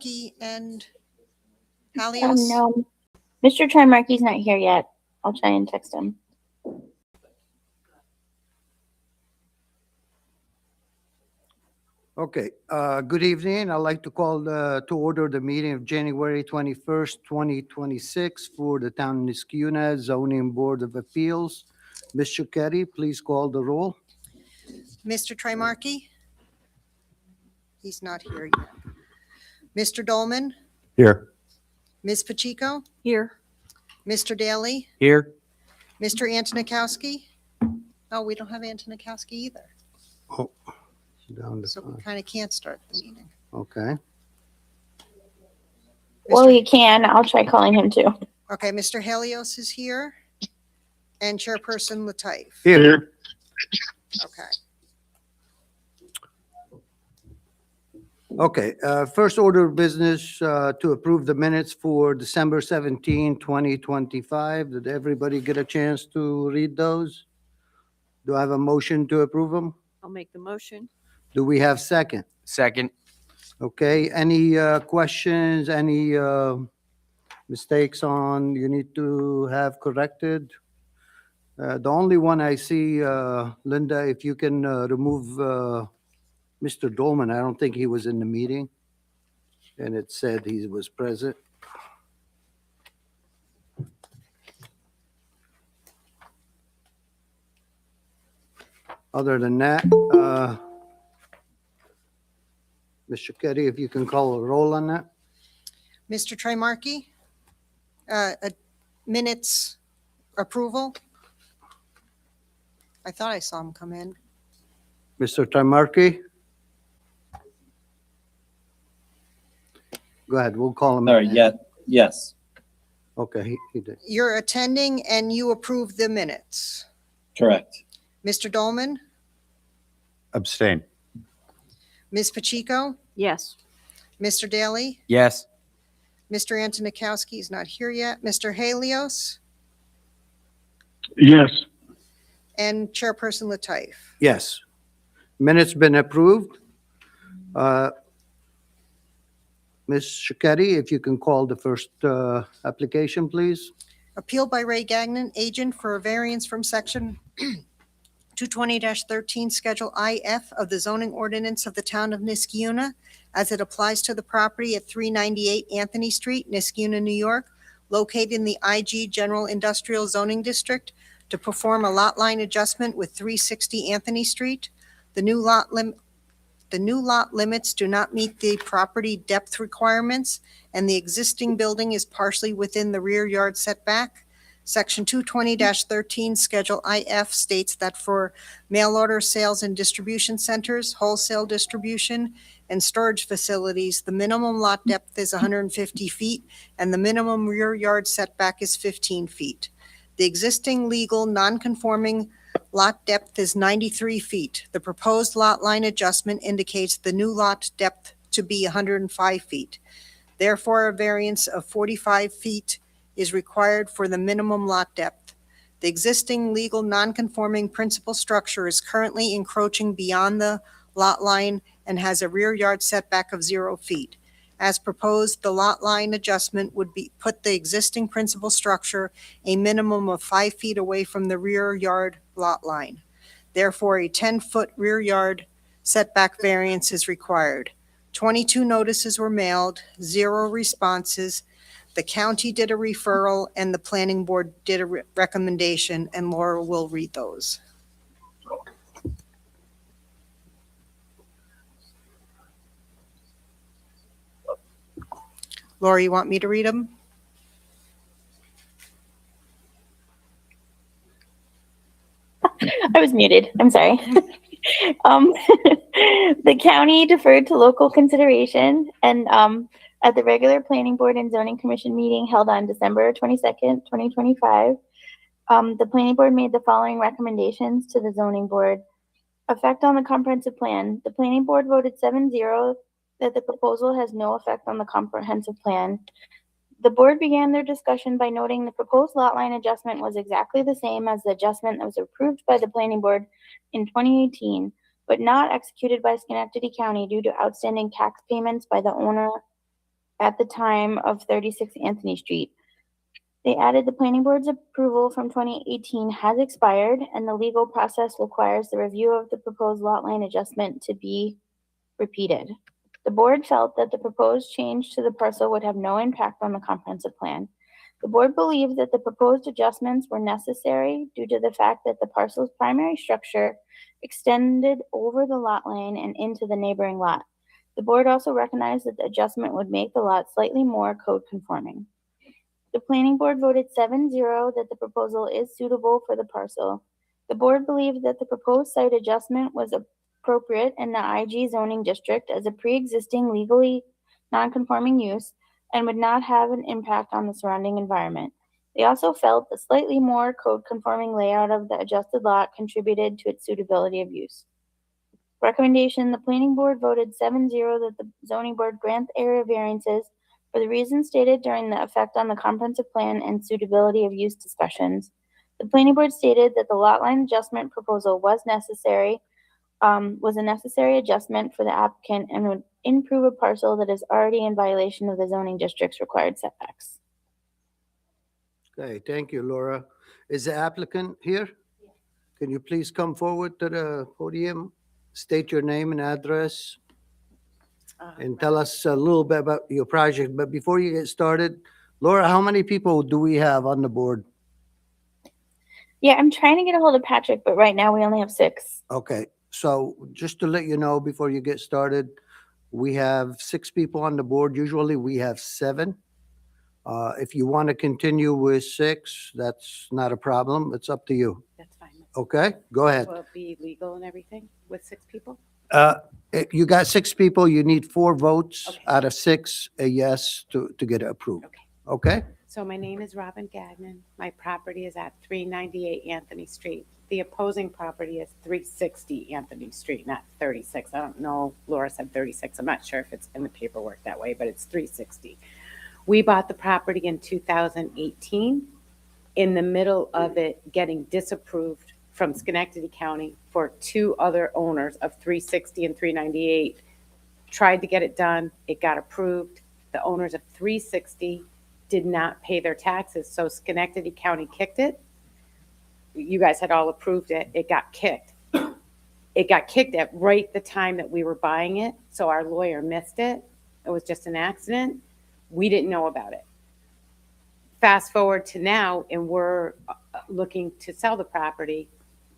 Trimarchi and Halios? No, Mr. Trimarchi's not here yet. I'll try and text him. Okay, good evening. I'd like to call to order the meeting of January 21st, 2026 for the Town of Niskayuna Zoning Board of Appeals. Ms. Shuketti, please call the roll. Mr. Trimarchi? He's not here yet. Mr. Dolman? Here. Ms. Pacheco? Here. Mr. Daly? Here. Mr. Antonikowski? Oh, we don't have Antonikowski either, Oh, down to so we five. kind of can't start the meeting. Okay, Well, Mr. you can. I'll try calling him too. Okay, Mr. Helios is here, and Chairperson Latif. Here. Okay. okay. First order of business to approve the minutes for December 17, 2025. Did everybody get a chance to read those? Do I have a motion to approve them? I'll make the motion. Do we have second? Second. Okay, any questions, any mistakes on you need to have corrected? The only one I see, Linda, if you can remove Mr. Dolman, I don't think he was in the meeting. And it said he was present. Other than that, Mr. Ketty, if you can call a roll on that? Mr. Trimarchi? Minutes approval? I thought I saw him come in. Mr. Trimarchi? Go ahead, we'll call him. Sorry, in. yes, Okay, he did. You're attending and you approve the minutes. correct. Mr. Dolman? Abstain. Ms. Pacheco? Yes. Mr. Daly? Yes. Mr. Antonikowski is not here yet. Mr. Halios? Yes. And Chairperson Latif. Yes. Minutes been approved. Ms. Shuketti, if you can call the first application, please. Appeal by Ray Gagnon, agent for a variance from section 220-13, Schedule IF of the zoning ordinance of the town of Niskayuna as it applies to the property at 398 Anthony Street, Niskayuna, New York, located in the IG General Industrial Zoning District, to perform a lot line adjustment with 360 Anthony Street. The new lot limits do not meet the property depth requirements, and the existing building is partially within the rear yard setback. Section 220-13, Schedule IF states that for mail order sales and distribution centers, wholesale distribution, and storage facilities, the minimum lot depth is 150 feet, and the minimum rear yard setback is 15 feet. The existing legal non-conforming lot depth is 93 feet. The proposed lot line adjustment indicates the new lot depth to be 105 feet. Therefore, a variance of 45 feet is required for the minimum lot depth. The existing legal non-conforming principal structure is currently encroaching beyond the lot line and has a rear yard setback of 0 feet. As proposed, the lot line adjustment would put the existing principal structure a minimum of 5 feet away from the rear yard lot line. Therefore, a 10-foot rear yard setback variance is required. 22 notices were mailed, 0 responses. The county did a referral and the planning board did a recommendation, and Laura will read those. Laura, you want me to read them? I was muted. I'm sorry. The county deferred to local consideration and at the regular planning board and zoning commission meeting held on December 22nd, 2025, the planning board made the following recommendations to the zoning board. Effect on the comprehensive plan. The planning board voted 7-0 that the proposal has no effect on the comprehensive plan. The board began their discussion by noting the proposed lot line adjustment was exactly the same as the adjustment that was approved by the planning board in 2018, but not executed by Schenectady County due to outstanding tax payments by the owner at the time of 36 Anthony Street. They added the planning board's approval from 2018 has expired, and the legal process requires the review of the proposed lot line adjustment to be repeated. The board felt that the proposed change to the parcel would have no impact on the comprehensive plan. The board believed that the proposed adjustments were necessary due to the fact that the parcel's primary structure extended over the lot line and into the neighboring lot. The board also recognized that the adjustment would make the lot slightly more code conforming. The planning board voted 7-0 that the proposal is suitable for the parcel. The board believed that the proposed site adjustment was appropriate in the IG zoning district as a pre-existing legally non-conforming use and would not have an impact on the surrounding environment. They also felt the slightly more code-conforming layout of the adjusted lot contributed to its suitability of use. Recommendation, the planning board voted 7-0 that the zoning board grant the area variances for the reasons stated during the effect on the comprehensive plan and suitability of use discussions. The planning board stated that the lot line adjustment proposal was a necessary adjustment for the applicant and would improve a parcel that is already in violation of the zoning district's required setbacks. Okay, thank you, Laura. Is the applicant here? Can you please come forward to the podium, state your name and address, and tell us a little bit about your project? But before you get started, Laura, how many people do we have on the board? Yeah, I'm trying to get a hold of Patrick, but right now we only have 6. Okay, so just to let you know before you get started, we have 6 people on the board. Usually we have 7. If you want to continue with 6, that's not a problem. It's up to you. That's fine. Okay, go ahead. Will it be legal and everything with 6 people? You got 6 people, you need 4 votes Okay. out of 6, a yes to get it approved. Okay. Okay? So my name is Robin Gagnon. My property is at 398 Anthony Street. The opposing property is 360 Anthony Street, not 36. I don't know. Laura said 36. I'm not sure if it's in the paperwork that way, but it's 360. We bought the property in 2018 in the middle of it getting disapproved from Schenectady County for 2 other owners of 360 and 398. Tried to get it done. It got approved. The owners of 360 did not pay their taxes, so Schenectady County kicked it. You guys had all approved it. It got kicked. It got kicked at right the time that we were buying it, so our lawyer missed it. It was just an accident. We didn't know about it. Fast forward to now, and we're looking to sell the property,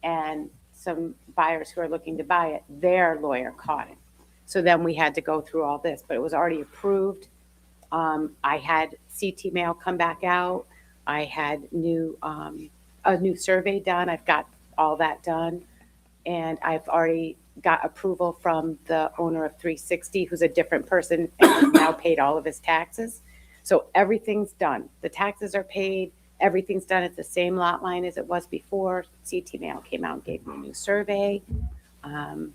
and some buyers who are looking to buy it, their lawyer caught it. So then we had to go through all this, but it was already approved. I had CT mail come back out. I had a new survey done. I've got all that done. And I've already got approval from the owner of 360, who's a different person and has now paid all of his taxes. So everything's done. The taxes are paid. Everything's done at the same lot line as it was before. CT mail came out and gave me a new survey. And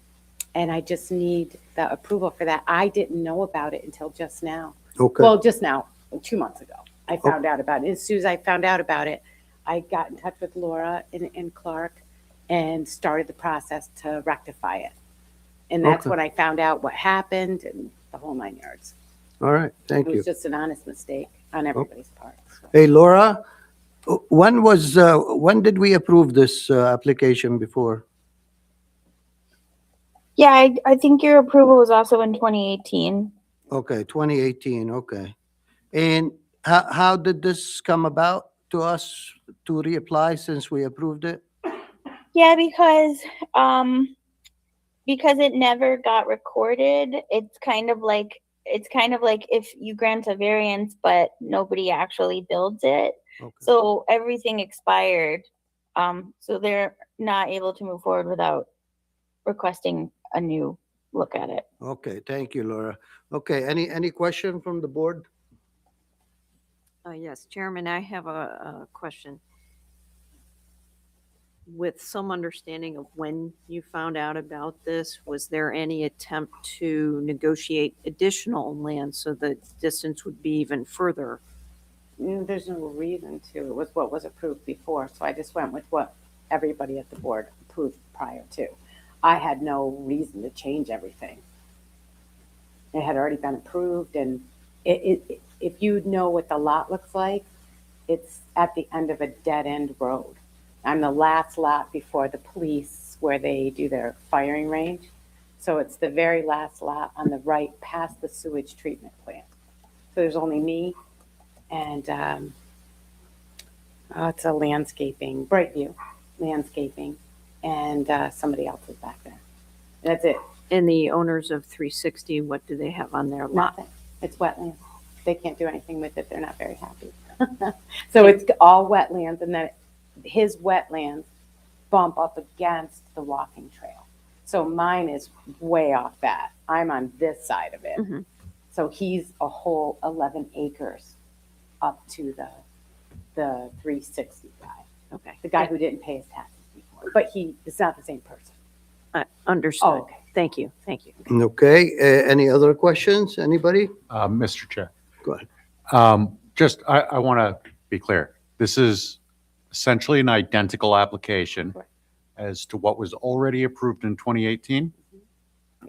I just need the approval for that. I didn't know about it until just now. Okay. Well, just now, 2 months ago, I found out about it. As soon as I found out about it, I got in touch with Laura and Clark and started the process to rectify it. And that's Okay. when I found out what happened and the whole 9 yards. All right, thank It you. was just an honest mistake on everybody's part. So. Hey, Laura, when did we approve this application before? Yeah, I think your approval was also in 2018. Okay, 2018, okay. And how did this come about to us to reapply since we approved it? Yeah, because it never got recorded. It's kind of like if you grant a variance but nobody actually builds it. Okay. So everything expired. So they're not able to move forward without requesting a new look at it. Okay, thank you, Laura. Okay, any question from the board? Yes, Chairman, I have a question. With some understanding of when you found out about this, was there any attempt to negotiate additional land so the distance would be even further? There's no reason to. It was what was approved before. So I just went with what everybody at the board approved prior to. I had no reason to change everything. It had already been approved, and If you know what the lot looks like, it's at the end of a dead-end road. I'm the last lot before the police where they do their firing range. So it's the very last lot on the right past the sewage treatment plant. So there's only me and it's a landscaping, Brightview landscaping, and somebody else is back there. That's it. And the owners of 360, what do they have on their lot? Nothing. It's wetlands. They can't do anything with it. They're not very happy. So it's all wetlands, and then his wetlands bump up against the walking trail. So mine is way off that. I'm on this side of it. Mhm. So he's a whole 11 acres up to the 360 guy, Okay. the guy who didn't pay his taxes before. But it's not the same person. Understood. Oh, okay. Thank you. Thank you. Okay, any other questions? Anybody? Mr. Chair. Go ahead. I want to be clear. This is essentially an identical application Correct. as to what was already approved in 2018.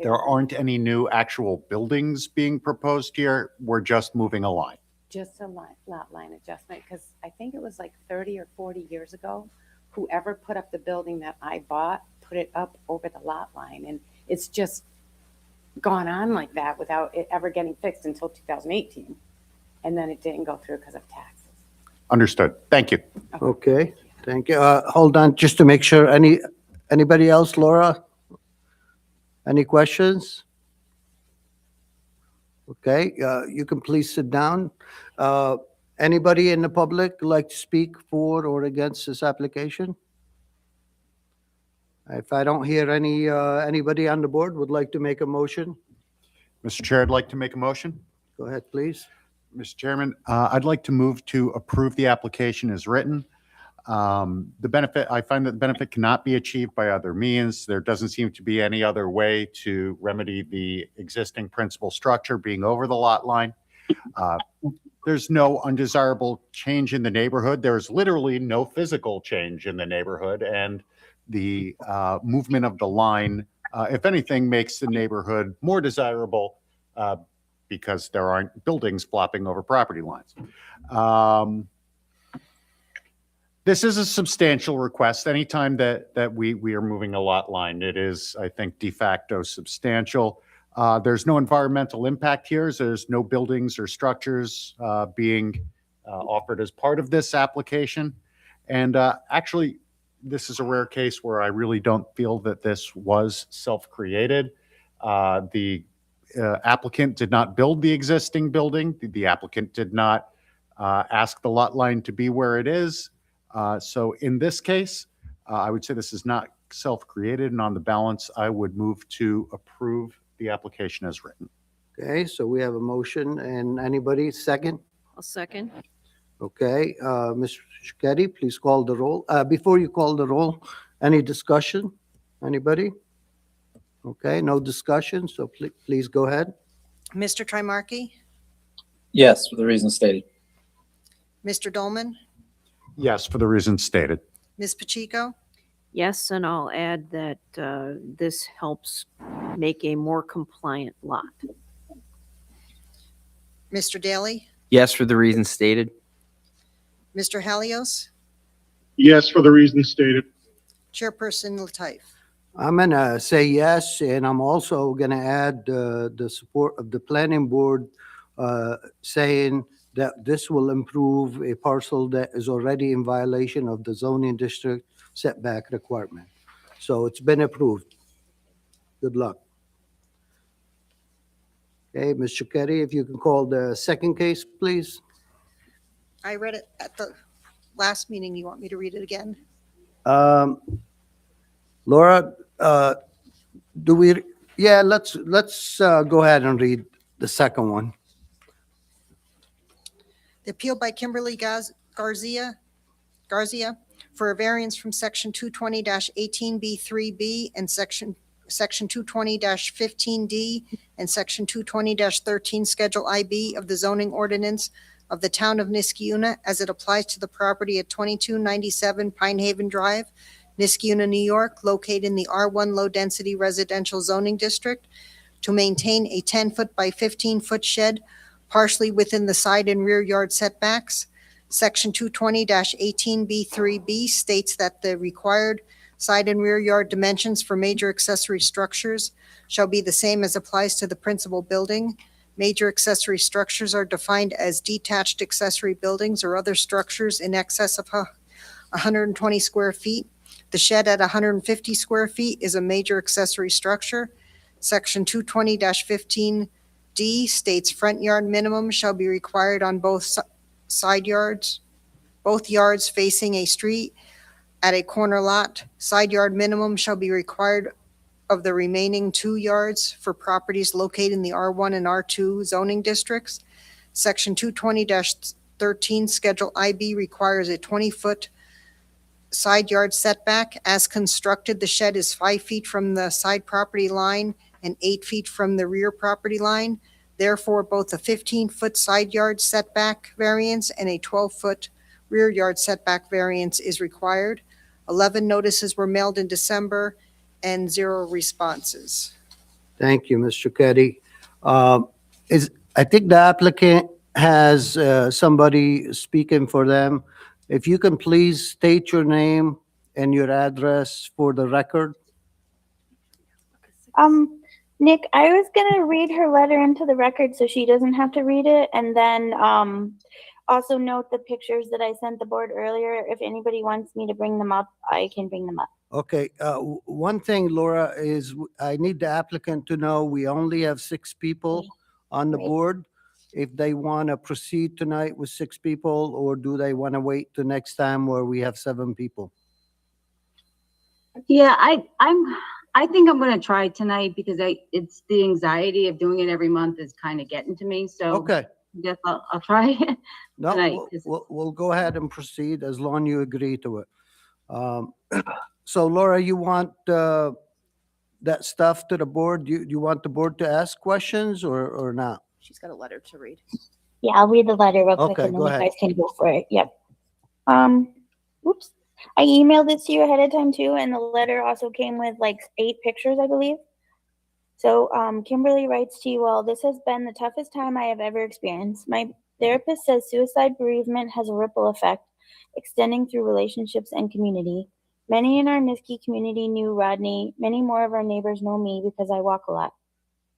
There aren't any new actual buildings being proposed here. We're just moving a line. Just a lot line adjustment, because I think it was like 30 or 40 years ago, whoever put up the building that I bought, put it up over the lot line. And it's just gone on like that without it ever getting fixed until 2018. And then it didn't go through because of taxes. Understood. Thank you. Okay, thank you. Hold on, just to make sure, anybody else, Laura? Any questions? Okay, you can please sit down. Anybody in the public like to speak for or against this application? If I don't hear anybody on the board would like to make a motion, Mr. Chair, I'd like to make a motion. go ahead, please. Mr. Chairman, I'd like to move to approve the application as written. I find that the benefit cannot be achieved by other means. There doesn't seem to be any other way to remedy the existing principal structure being over the lot line. There's no undesirable change in the neighborhood. There's literally no physical change in the neighborhood, and the movement of the line, if anything, makes the neighborhood more desirable because there aren't buildings flopping over property lines. This is a substantial request. Anytime that we are moving a lot line, it is, I think, de facto substantial. There's no environmental impact here. There's no buildings or structures being offered as part of this application. And actually, this is a rare case where I really don't feel that this was self-created. The applicant did not build the existing building. The applicant did not ask the lot line to be where it is. So in this case, I would say this is not self-created, and on the balance, I would move to approve the application as written. Okay, so we have a motion, and anybody second? I'll second. Okay, Mr. Shiketti, please call the roll. Before you call the roll, any discussion? Anybody? Okay, no discussion, so please go ahead. Mr. Trimarchi? Yes, for the reasons stated. Mr. Dolman? Yes, for the reasons stated. Ms. Pacheco? Yes, and I'll add that this helps make a more compliant lot. Mr. Daly? Yes, for the reasons stated. Mr. Halios? Yes, for the reasons stated. Chairperson Latif? I'm gonna say yes, and I'm also gonna add the support of the planning board saying that this will improve a parcel that is already in violation of the zoning district setback requirement. So it's been approved. Good luck. Okay, Ms. Shiketti, if you can call the second case, please. I read it at the last meeting. You want me to read it again? Laura, let's go ahead and read the second one. The appeal by Kimberly Garcia for a variance from section 220-18B3B and section 220-15D and section 220-13 Schedule IB of the zoning ordinance of the town of Niskiuna as it applies to the property at 2297 Pine Haven Drive, Niskiuna, New York, located in the R1 Low Density Residential Zoning District, to maintain a 10-foot by 15-foot shed partially within the side and rear yard setbacks. Section 220-18B3B states that the required side and rear yard dimensions for major accessory structures shall be the same as applies to the principal building. Major accessory structures are defined as detached accessory buildings or other structures in excess of 120 square feet. The shed at 150 square feet is a major accessory structure. Section 220-15D states front yard minimum shall be required on both side yards, both yards facing a street at a corner lot. Side yard minimum shall be required of the remaining 2 yards for properties located in the R1 and R2 zoning districts. Section 220-13 Schedule IB requires a 20-foot side yard setback. As constructed, the shed is 5 feet from the side property line and 8 feet from the rear property line. Therefore, both a 15-foot side yard setback variance and a 12-foot rear yard setback variance is required. 11 notices were mailed in December and 0 responses. Thank you, Mr. Keddy. I think the applicant has somebody speaking for them. If you can please state your name and your address for the record. Nick, I was gonna read her letter into the record so she doesn't have to read it, and then, also note the pictures that I sent the board earlier. If anybody wants me to bring them up, I can bring them up. Okay, one thing, Laura, is I need the applicant to know we only have 6 people on the Right. board. If they want to proceed tonight with 6 people, or do they want to wait till next time where we have 7 people? Yeah, I think I'm gonna try tonight because it's the anxiety of doing it every month is kind of getting to me, so. Okay, Yes, I'll try. no, Tonight, we'll go ahead and proceed as long you agree to it. So Laura, you want that stuff to the board? You want the board to ask questions or not? She's got a letter to read. Yeah, I'll read the letter real quick Okay, and then go you ahead. guys can go for it. Yep. Oops. I emailed this to you ahead of time too, and the letter also came with like 8 pictures, I believe. So, Kimberly writes to you all, this has been the toughest time I have ever experienced. My therapist says suicide bereavement has a ripple effect, extending through relationships and community. Many in our Niski community knew Rodney. Many more of our neighbors know me because I walk a lot.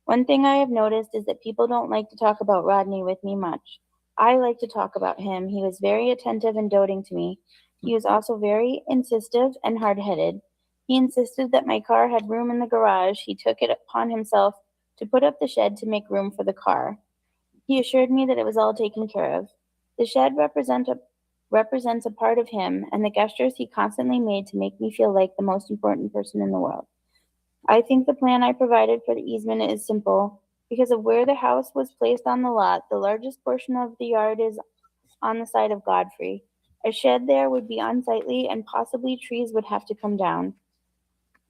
One thing I have noticed is that people don't like to talk about Rodney with me much. I like to talk about him. He was very attentive and doting to me. He was also very insistent and hard-headed. He insisted that my car had room in the garage. He took it upon himself to put up the shed to make room for the car. He assured me that it was all taken care of. The shed represents a part of him and the gestures he constantly made to make me feel like the most important person in the world. I think the plan I provided for the easement is simple. Because of where the house was placed on the lot, the largest portion of the yard is on the side of Godfrey. A shed there would be unsightly and possibly trees would have to come down.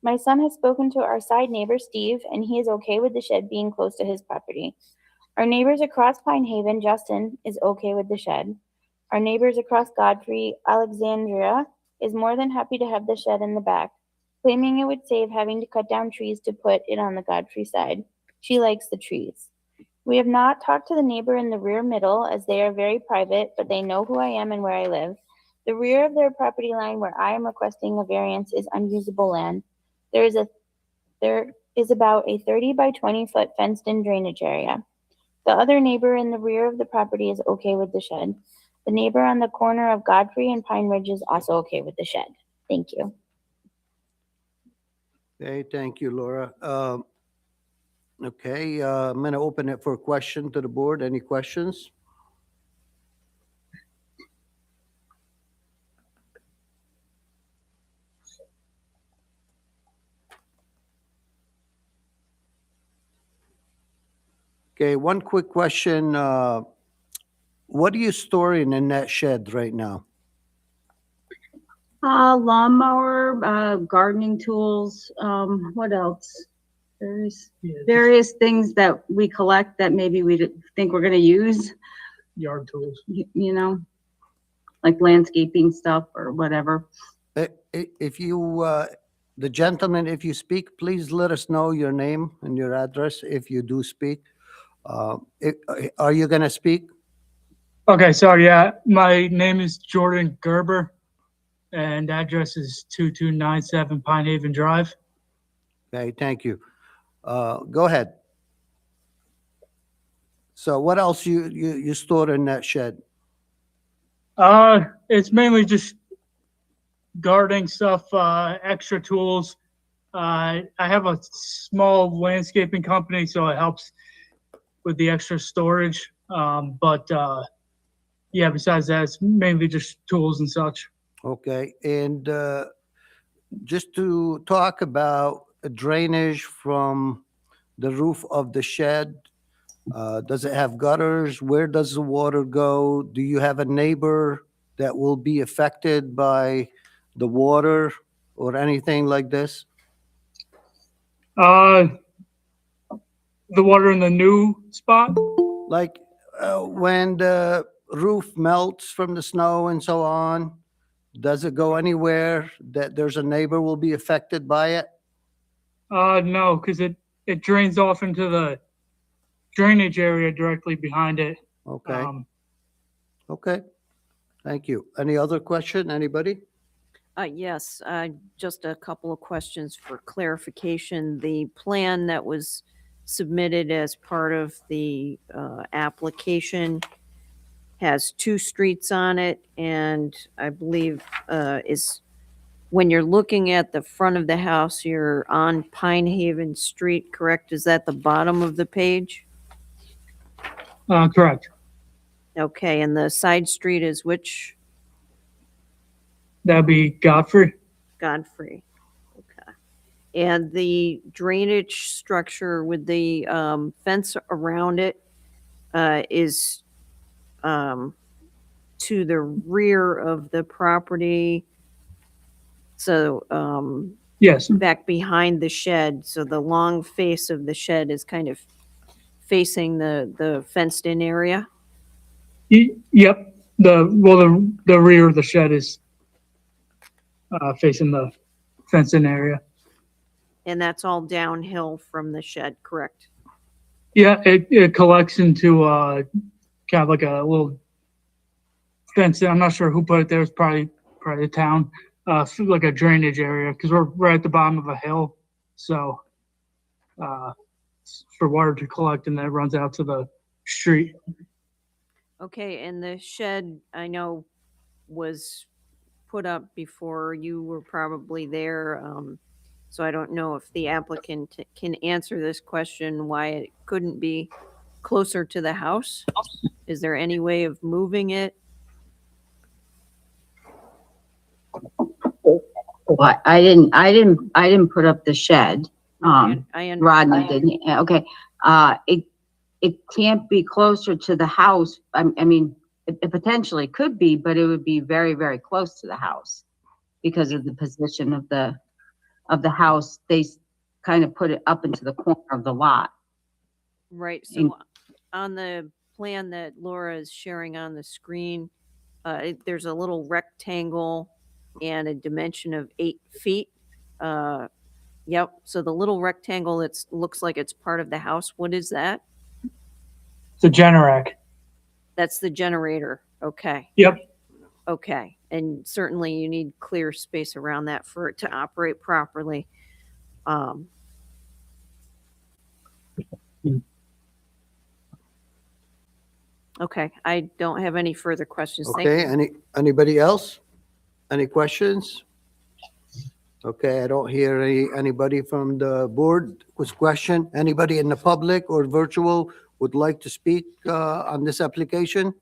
My son has spoken to our side neighbor, Steve, and he is okay with the shed being close to his property. Our neighbors across Pine Haven, Justin, is okay with the shed. Our neighbors across Godfrey, Alexandria, is more than happy to have the shed in the back, claiming it would save having to cut down trees to put it on the Godfrey side. She likes the trees. We have not talked to the neighbor in the rear middle as they are very private, but they know who I am and where I live. The rear of their property line where I am requesting a variance is unusable land. There is about a 30 by 20 foot fenced in drainage area. The other neighbor in the rear of the property is okay with the shed. The neighbor on the corner of Godfrey and Pine Ridge is also okay with the shed. Thank you. Okay, thank you, Laura. Okay, I'm going to open it for a question to the board. Any questions? Okay, one quick question. What are you storing in that shed right now? Lawnmower, gardening tools, what else? There's various things that we collect that maybe we think we're gonna use, Yard tools. you know, like landscaping stuff or whatever. If you, the gentleman, if you speak, please let us know your name and your address if you do speak. Are you going to speak? Okay, so yeah, my name is Jordan Gerber, and address is 2297 Pine Haven Drive. Okay, thank you. Go ahead. So what else you stored in that shed? It's mainly just gardening stuff, extra tools. I have a small landscaping company, so it helps with the extra storage. Yeah, besides that, it's mainly just tools and such. Okay, and just to talk about drainage from the roof of the shed, does it have gutters? Where does the water go? Do you have a neighbor that will be affected by the water or anything like this? The water in the new spot? Like when the roof melts from the snow and so on, does it go anywhere that there's a neighbor will be affected by it? No, because it drains off into the drainage area directly behind it. Okay, okay. Thank you. Any other question? Anybody? Yes, just a couple of questions for clarification. The plan that was submitted as part of the application has 2 streets on it, and I believe is, when you're looking at the front of the house, you're on Pine Haven Street, correct? Is that the bottom of the page? Correct. Okay, and the side street is which? That'd be Godfrey. Godfrey. Okay. And the drainage structure with the fence around it is to the rear of the property. So Yes. back behind the shed. So the long face of the shed is kind of facing the fenced in area. Yep. The rear of the shed is facing the fenced-in area. And that's all downhill from the shed, correct? Yeah, it collects into kind of like a little fence. I'm not sure who put it there. It's probably the town. Like a drainage area because we're right at the bottom of a hill. So for water to collect, and then it runs out to the street. Okay, and the shed, I know, was put up before you were probably there. So I don't know if the applicant can answer this question, why it couldn't be closer to the house. Is there any way of moving it? Well, I didn't put up the shed. I Rodney didn't. Okay. It can't be closer to the house. I mean, it potentially could be, but it would be very, very close to the house because of the position of the house. They kind of put it up into the corner of the lot. Right, so on the plan that Laura is sharing on the screen, there's a little rectangle and a dimension of 8 feet. Yep, so the little rectangle that looks like it's part of the house, what is that? It's a Generac. That's the generator, okay. Yep. Okay, and certainly you need clear space around that for it to operate properly. Okay, I don't have any further questions. Thank Okay, you. anybody else? Any questions? Okay, I don't hear anybody from the board with question. Anybody in the public or virtual would like to speak on this application?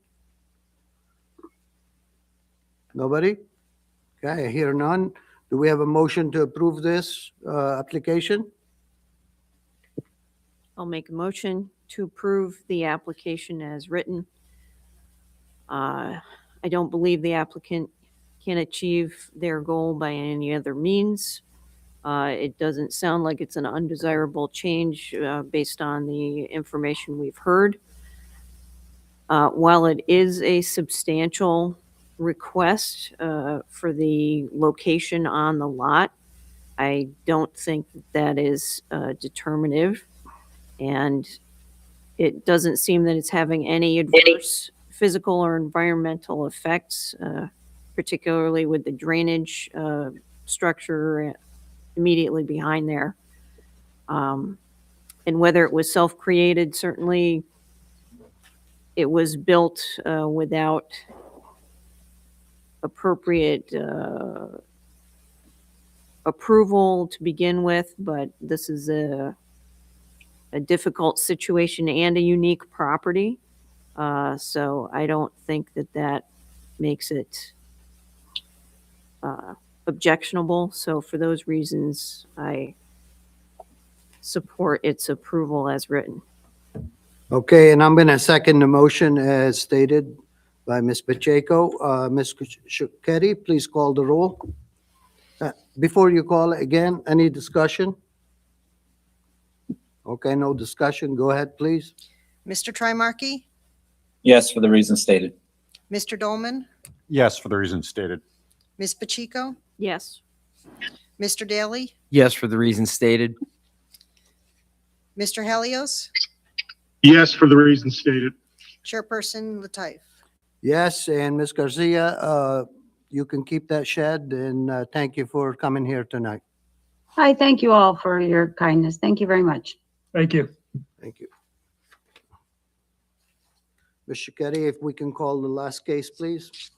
Nobody? Okay, I hear none. Do we have a motion to approve this application? I'll make a motion to approve the application as written. I don't believe the applicant can achieve their goal by any other means. It doesn't sound like it's an undesirable change based on the information we've heard. While it is a substantial request for the location on the lot, I don't think that is determinative. And it doesn't seem that it's having any adverse physical or environmental effects, particularly with the drainage structure immediately behind there. And whether it was self-created, certainly it was built without appropriate approval to begin with, but this is a difficult situation and a unique property. So I don't think that that makes it objectionable. So for those reasons, I support its approval as written. Okay, and I'm going to second the motion as stated by Ms. Pacheco. Ms. Shucketty, please call the roll. Before you call again, any discussion? Okay, no discussion. Go ahead, please. Mr. Trimarchi? Yes, for the reasons stated. Mr. Dolman? Yes, for the reasons stated. Ms. Pacheco? Yes. Mr. Daly? Yes, for the reasons stated. Mr. Helios? Yes, for the reasons stated. Chairperson Latif? Yes, and Ms. Garcia, you can keep that shed, and thank you for coming here tonight. Hi, thank you all for your kindness. Thank you very much. Thank you. Thank you. Ms. Shucketty, if we can call the last case, please.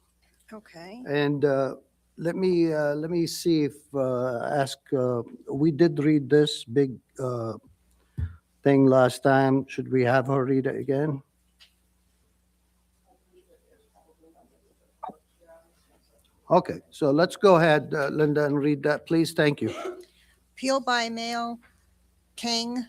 Okay. And let me see if, we did read this big thing last time. Should we have her read it again? Okay, so let's go ahead, Linda, and read that, please. Thank you. Appeal by mail, Kang,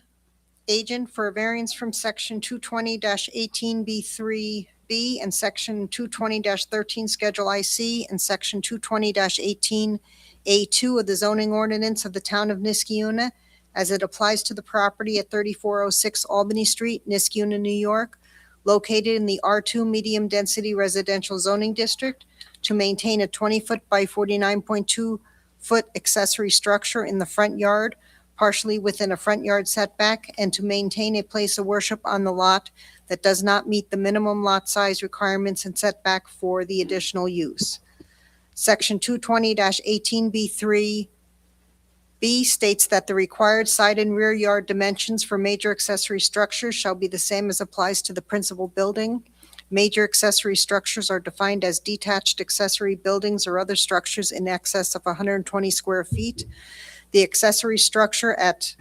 agent for a variance from section 220-18B3B and section 220-13 Schedule IC and section 220-18A2 of the zoning ordinance of the town of Niskiuna as it applies to the property at 3406 Albany Street, Niskiuna, New York, located in the R2 Medium Density Residential Zoning District, to maintain a 20-foot by 49.2-foot accessory structure in the front yard, partially within a front yard setback, and to maintain a place of worship on the lot that does not meet the minimum lot size requirements and setback for the additional use. Section 220-18B3B states that the required side and rear yard dimensions for major accessory structures shall be the same as applies to the principal building. Major accessory structures are defined as detached accessory buildings or other structures in excess of 120 square feet. The accessory structure at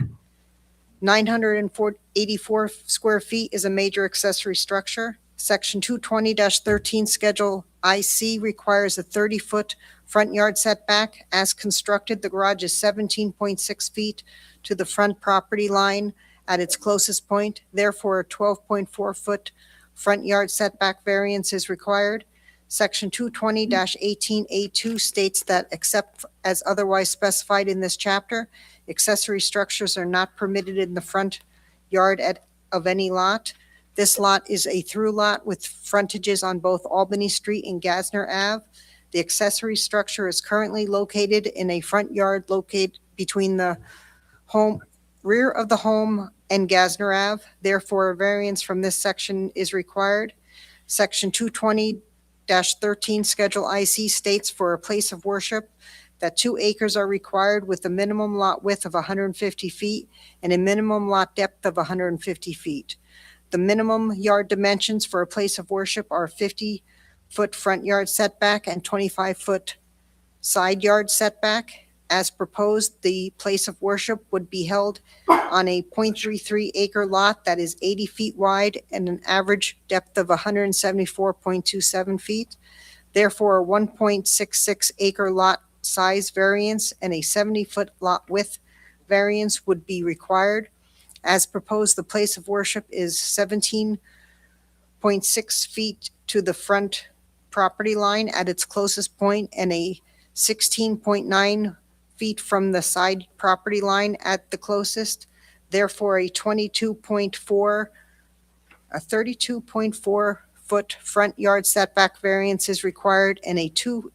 984 square feet is a major accessory structure. Section 220-13 Schedule IC requires a 30-foot front yard setback. As constructed, the garage is 17.6 feet to the front property line at its closest point. Therefore, a 12.4-foot front yard setback variance is required. Section 220-18A2 states that except as otherwise specified in this chapter, accessory structures are not permitted in the front yard of any lot. This lot is a through lot with frontages on both Albany Street and Gasner Ave. The accessory structure is currently located in a front yard located between the rear of the home and Gasner Ave. Therefore, a variance from this section is required. Section 220-13 Schedule IC states for a place of worship that 2 acres are required with a minimum lot width of 150 feet and a minimum lot depth of 150 feet. The minimum yard dimensions for a place of worship are 50-foot front yard setback and 25-foot side yard setback. As proposed, the place of worship would be held on a 0.33 acre lot that is 80 feet wide and an average depth of 174.27 feet. Therefore, a 1.66 acre lot size variance and a 70-foot lot width variance would be required. As proposed, the place of worship is 17.6 feet to the front property line at its closest point and a 16.9 feet from the side property line at the closest. Therefore, a 32.4 foot front yard setback variance is required and two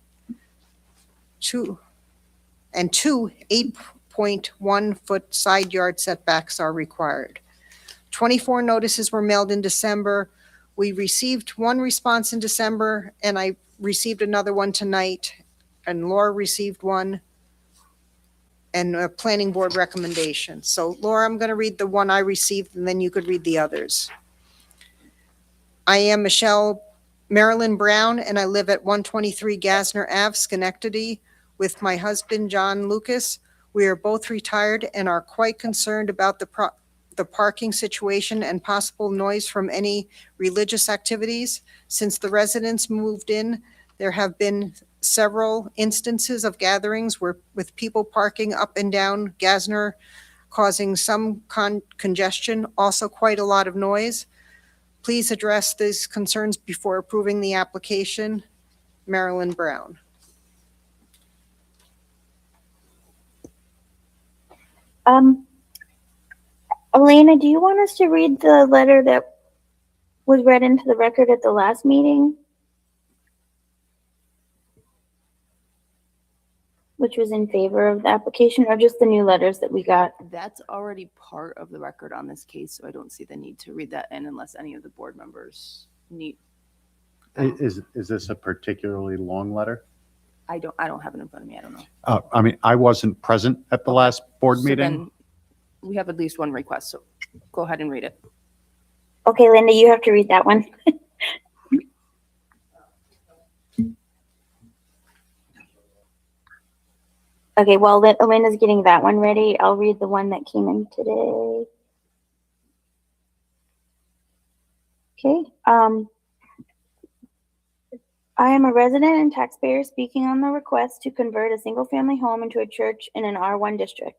8.1 foot side yard setbacks are required. 24 notices were mailed in December. We received one response in December, and I received another one tonight, and Laura received one, and a planning board recommendation. So Laura, I'm going to read the one I received, and then you could read the others. I am Michelle Marilyn Brown, and I live at 123 Gasner Ave, Schenectady, with my husband, John Lucas. We are both retired and are quite concerned about the parking situation and possible noise from any religious activities. Since the residents moved in, there have been several instances of gatherings with people parking up and down Gasner, causing some congestion, also quite a lot of noise. Please address these concerns before approving the application. Marilyn Brown. Elena, do you want us to read the letter that was read into the record at the last meeting? Which was in favor of the application, or just the new letters that we got? That's already part of the record on this case, so I don't see the need to read that in unless any of the board members need. Is this a particularly long letter? I don't have it in front of me. I don't know. I mean, I wasn't present at the last board So meeting. then we have at least one request, so go ahead and read it. Okay, Linda, you have to read that one. Okay, well, Elena's getting that one ready. I'll read the one that came in today. Okay, I am a resident and taxpayer speaking on the request to convert a single-family home into a church in an R1 district.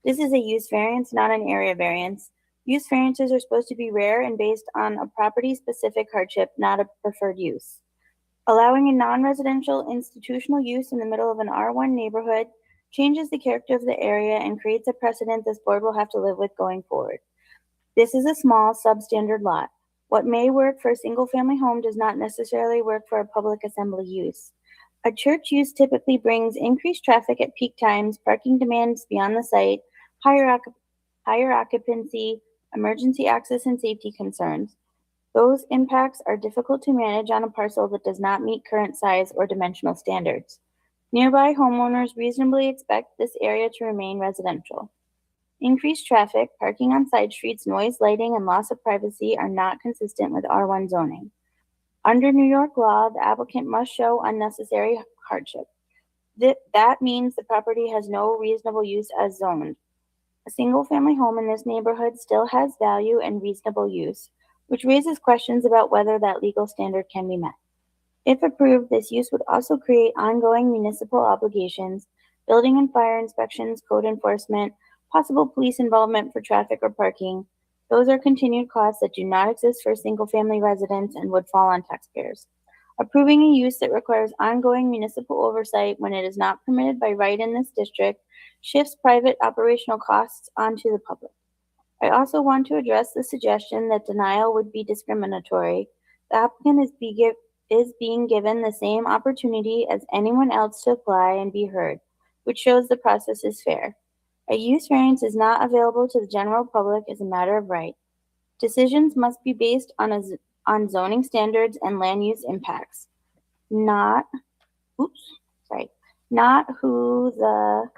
This is a use variance, not an area variance. Use variances are supposed to be rare and based on a property-specific hardship, not a preferred use. Allowing a non-residential institutional use in the middle of an R1 neighborhood changes the character of the area and creates a precedent this board will have to live with going forward. This is a small, substandard lot. What may work for a single-family home does not necessarily work for a public assembly use. A church use typically brings increased traffic at peak times, parking demands beyond the site, higher occupancy, emergency access, and safety concerns. Those impacts are difficult to manage on a parcel that does not meet current size or dimensional standards. Nearby homeowners reasonably expect this area to remain residential. Increased traffic, parking on side streets, noise, lighting, and loss of privacy are not consistent with R1 zoning. Under New York law, the applicant must show unnecessary hardship. That means the property has no reasonable use as zoned. A single-family home in this neighborhood still has value and reasonable use, which raises questions about whether that legal standard can be met. If approved, this use would also create ongoing municipal obligations, building and fire inspections, code enforcement, possible police involvement for traffic or parking. Those are continued costs that do not exist for single-family residents and would fall on taxpayers. Approving a use that requires ongoing municipal oversight when it is not permitted by right in this district shifts private operational costs onto the public. I also want to address the suggestion that denial would be discriminatory. The applicant is being given the same opportunity as anyone else to apply and be heard, which shows the process is fair. A use variance is not available to the general public as a matter of right. Decisions must be based on zoning standards and land use impacts, not who the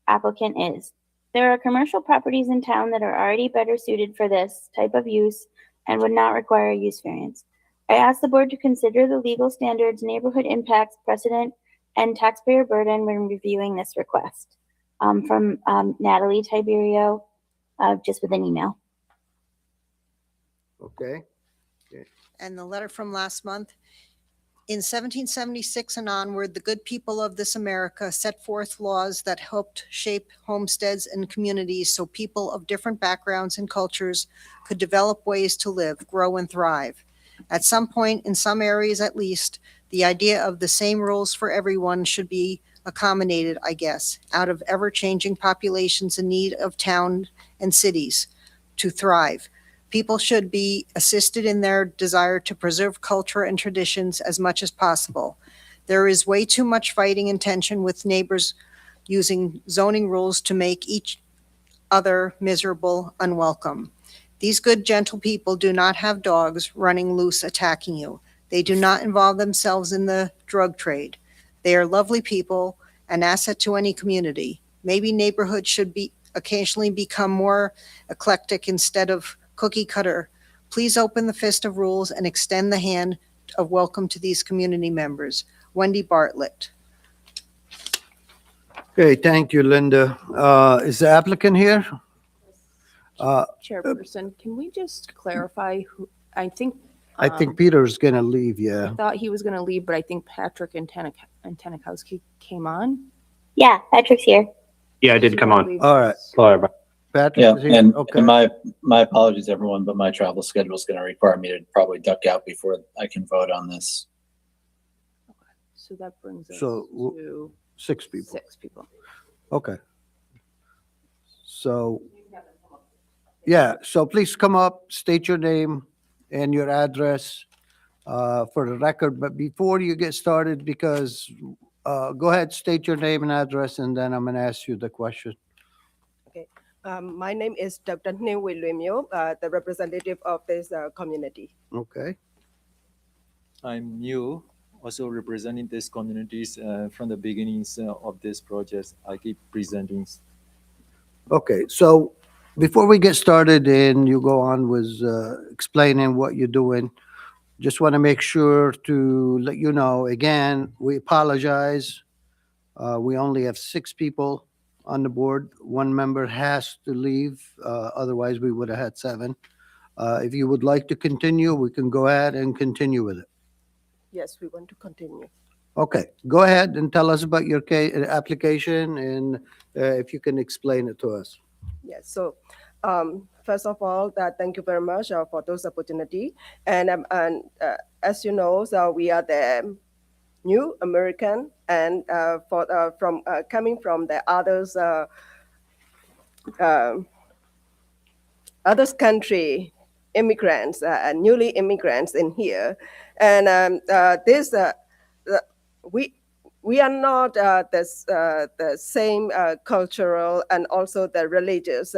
applicant is. There are commercial properties in town that are already better suited for this type of use and would not require a use variance. I ask the board to consider the legal standards, neighborhood impacts, precedent, and taxpayer burden when reviewing this request. From Natalie Tiberio, just with an email. Okay. And the letter from last month. In 1776 and onward, the good people of this America set forth laws that helped shape homesteads and communities so people of different backgrounds and cultures could develop ways to live, grow, and thrive. At some point, in some areas at least, the idea of the same rules for everyone should be accommodated, I guess, out of ever-changing populations in need of town and cities to thrive. People should be assisted in their desire to preserve culture and traditions as much as possible. There is way too much fighting and tension with neighbors using zoning rules to make each other miserable, unwelcome. These good, gentle people do not have dogs running loose attacking you. They do not involve themselves in the drug trade. They are lovely people, an asset to any community. Maybe neighborhoods should be occasionally become more eclectic instead of cookie cutter. Please open the fist of rules and extend the hand of welcome to these community members. Wendy Bartlett. Okay, thank you, Linda. Is the applicant here? Chairperson, can we just clarify who, I think. I think Peter's gonna leave, I yeah. thought he was gonna leave, but I think Patrick and Tanikowski came on. Yeah, Patrick's here. Yeah, I did come on. All right. Hello, Patrick Yeah, is here? and Okay. my apologies, everyone, but my travel schedule is going to require me to probably duck out before I can vote on this. So that brings us So, to 6 people. 6 people. Okay. So, yeah, so please come up, state your name and your address for the record. But before you get started, because, go ahead, state your name and address, and then I'm going to ask you the question. My name is Dr. Neil Williamio, the representative of this community. Okay. I'm new, also representing these communities from the beginnings of this project. I keep presenting. Okay, so before we get started and you go on with explaining what you're doing, just want to make sure to let you know, again, we apologize. We only have 6 people on the board. 1 member has to leave, otherwise we would have had 7. If you would like to continue, we can go ahead and continue with it. Yes, we want to continue. Okay, go ahead and tell us about your application and if you can explain it to us. Yes, so first of all, thank you very much for those opportunity. And as you know, so we are the new American, and from coming from the others country immigrants, newly immigrants in here, and we are not the same cultural and also the religious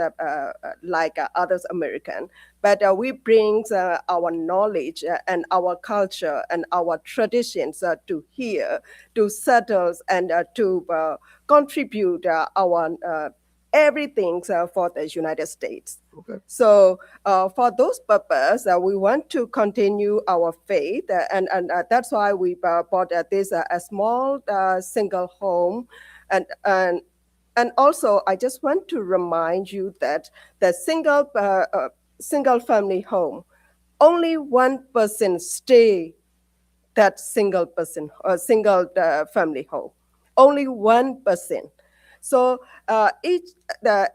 like others American, but we bring our knowledge and our culture and our traditions to here to settle and to contribute our everything for the United States. Okay. So for those purposes, we want to continue our faith, and that's why we bought this a small single home, and also I just want to remind you that the single family home, only one person stay that single family home, only one person. So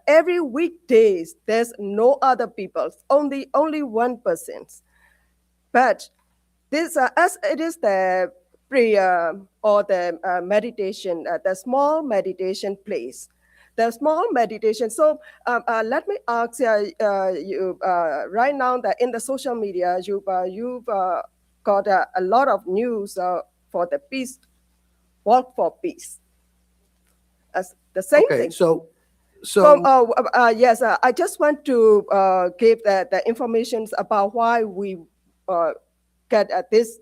every weekdays, there's no other people, only one person. But this, as it is the prayer or the meditation, the small meditation place, the small meditation. So let me ask you right now that in the social media, you've got a lot of news for the peace, walk for peace. As the same Okay, thing. so Yes, I just want to give the information about why we get these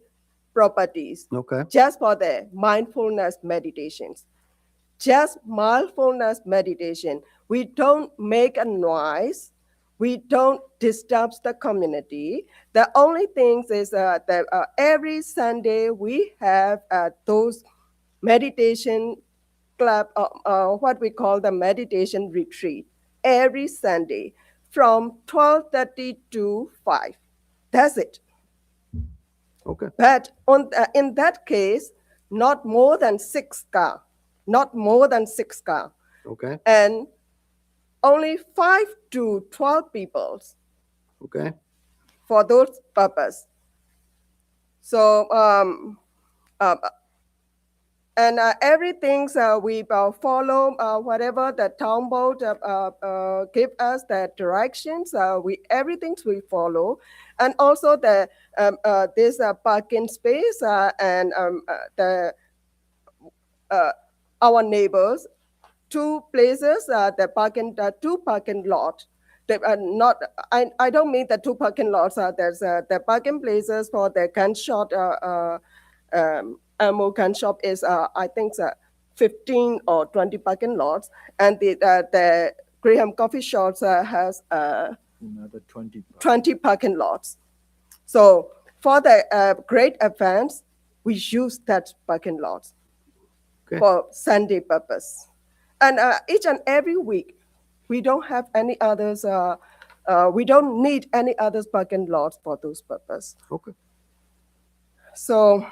properties. okay. Just for the mindfulness meditations. Just mindfulness meditation. We don't make a noise. We don't disturb the community. The only thing is that every Sunday we have those meditation club, what we call the meditation retreat, every Sunday from 12:30 to 5. That's it. Okay. But in that case, not more than 6 car, not more than 6 car, Okay, and only 5 to 12 people okay, for those purpose. So and everything we follow whatever the town board give us the directions. Everything we follow, and also the this parking space and our neighbors 2 places the 2 parking lot. They are not, I don't mean the two parking lots. There's the parking places for the gun shop, ammo gun shop is, I think, 15 or 20 parking lots. And the Graham Coffee Shops has Another 20. 20 parking lots. So for the great events, we use that parking lot Okay. for Sunday purpose. And each and every week, we don't have any others, we don't need any others parking lots for those purpose. Okay. So,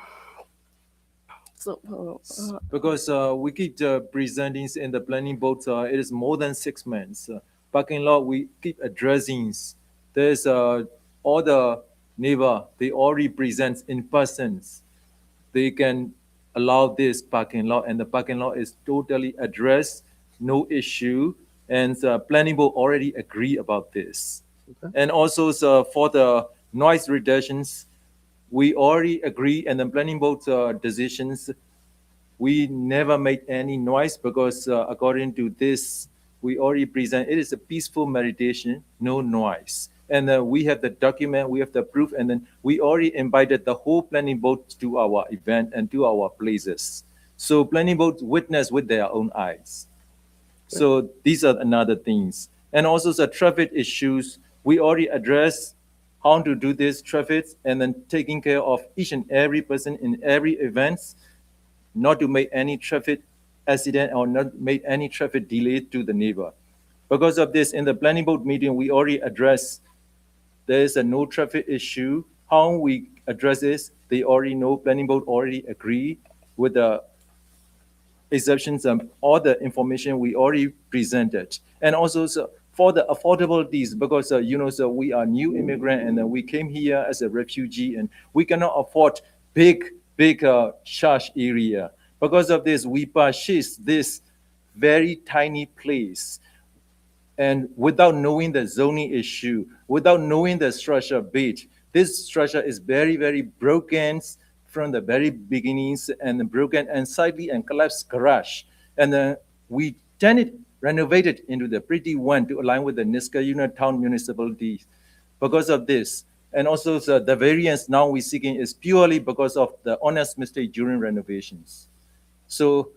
Because we keep presenting in the planning board, it is more than 6 months. Parking lot, we keep addressing. There's all the neighbor, they already present in persons. They can allow this parking lot, and the parking lot is totally addressed, no issue. And the planning board already agree about this. Okay. And also for the noise reductions, we already agree, and the planning board decisions, we never made any noise because according to this, we already present, it is a peaceful meditation, no noise. And we have the document, we have the proof, and then we already invited the whole planning board to our event and to our places. So planning board witness with their own eyes. So these are another things. And also the traffic issues, we already addressed how to do this traffic and then taking care of each and every person in every event, not to make any traffic accident or not make any traffic delay to the neighbor. Because of this, in the planning board meeting, we already addressed there is a no traffic issue. How we address this, they already know, planning board already agree with the exceptions and all the information we already presented. And also for the affordabilities, because we are new immigrant and we came here as a refugee and we cannot afford big charge area. Because of this, we purchased this very tiny place. And without knowing the zoning issue, without knowing the structure bit, this structure is very, very broken from the very beginnings and broken and slightly and collapsed garage. And we renovated into the pretty one to align with the Niskayuna town municipality because of this. And also the variance now we're seeking is purely because of the honest mistake during renovations. So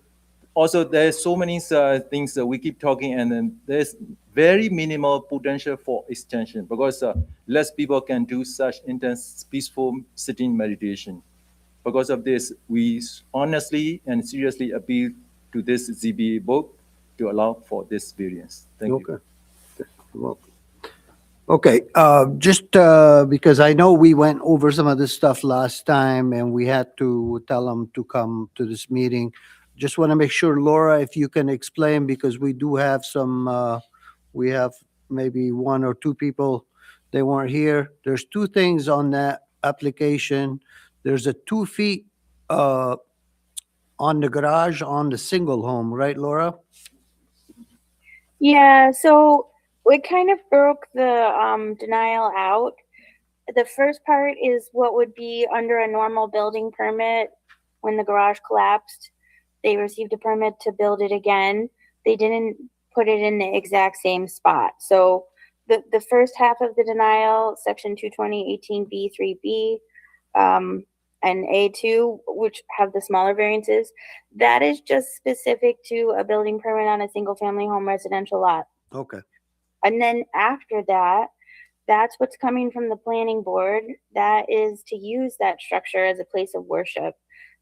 also there's so many things that we keep talking, and then there's very minimal potential for extension because less people can do such intense, peaceful sitting meditation. Because of this, we honestly and seriously appeal to this ZBA board to allow for this variance. Thank you. Okay. Well, okay, just because I know we went over some of this stuff last time and we had to tell them to come to this meeting. Just want to make sure, Laura, if you can explain, because we do have some, we have maybe one or two people, they weren't here. There's two things on that application. There's a 2 feet on the garage on the single home, right, Laura? Yeah, so we kind of broke the denial out. The first part is what would be under a normal building permit. When the garage collapsed, they received a permit to build it again. They didn't put it in the exact same spot. So the first half of the denial, section 220-18B3B, and A2, which have the smaller variances, that is just specific to a building permit on a single family home residential lot. Okay. And then after that, that's what's coming from the planning board. That is to use that structure as a place of worship.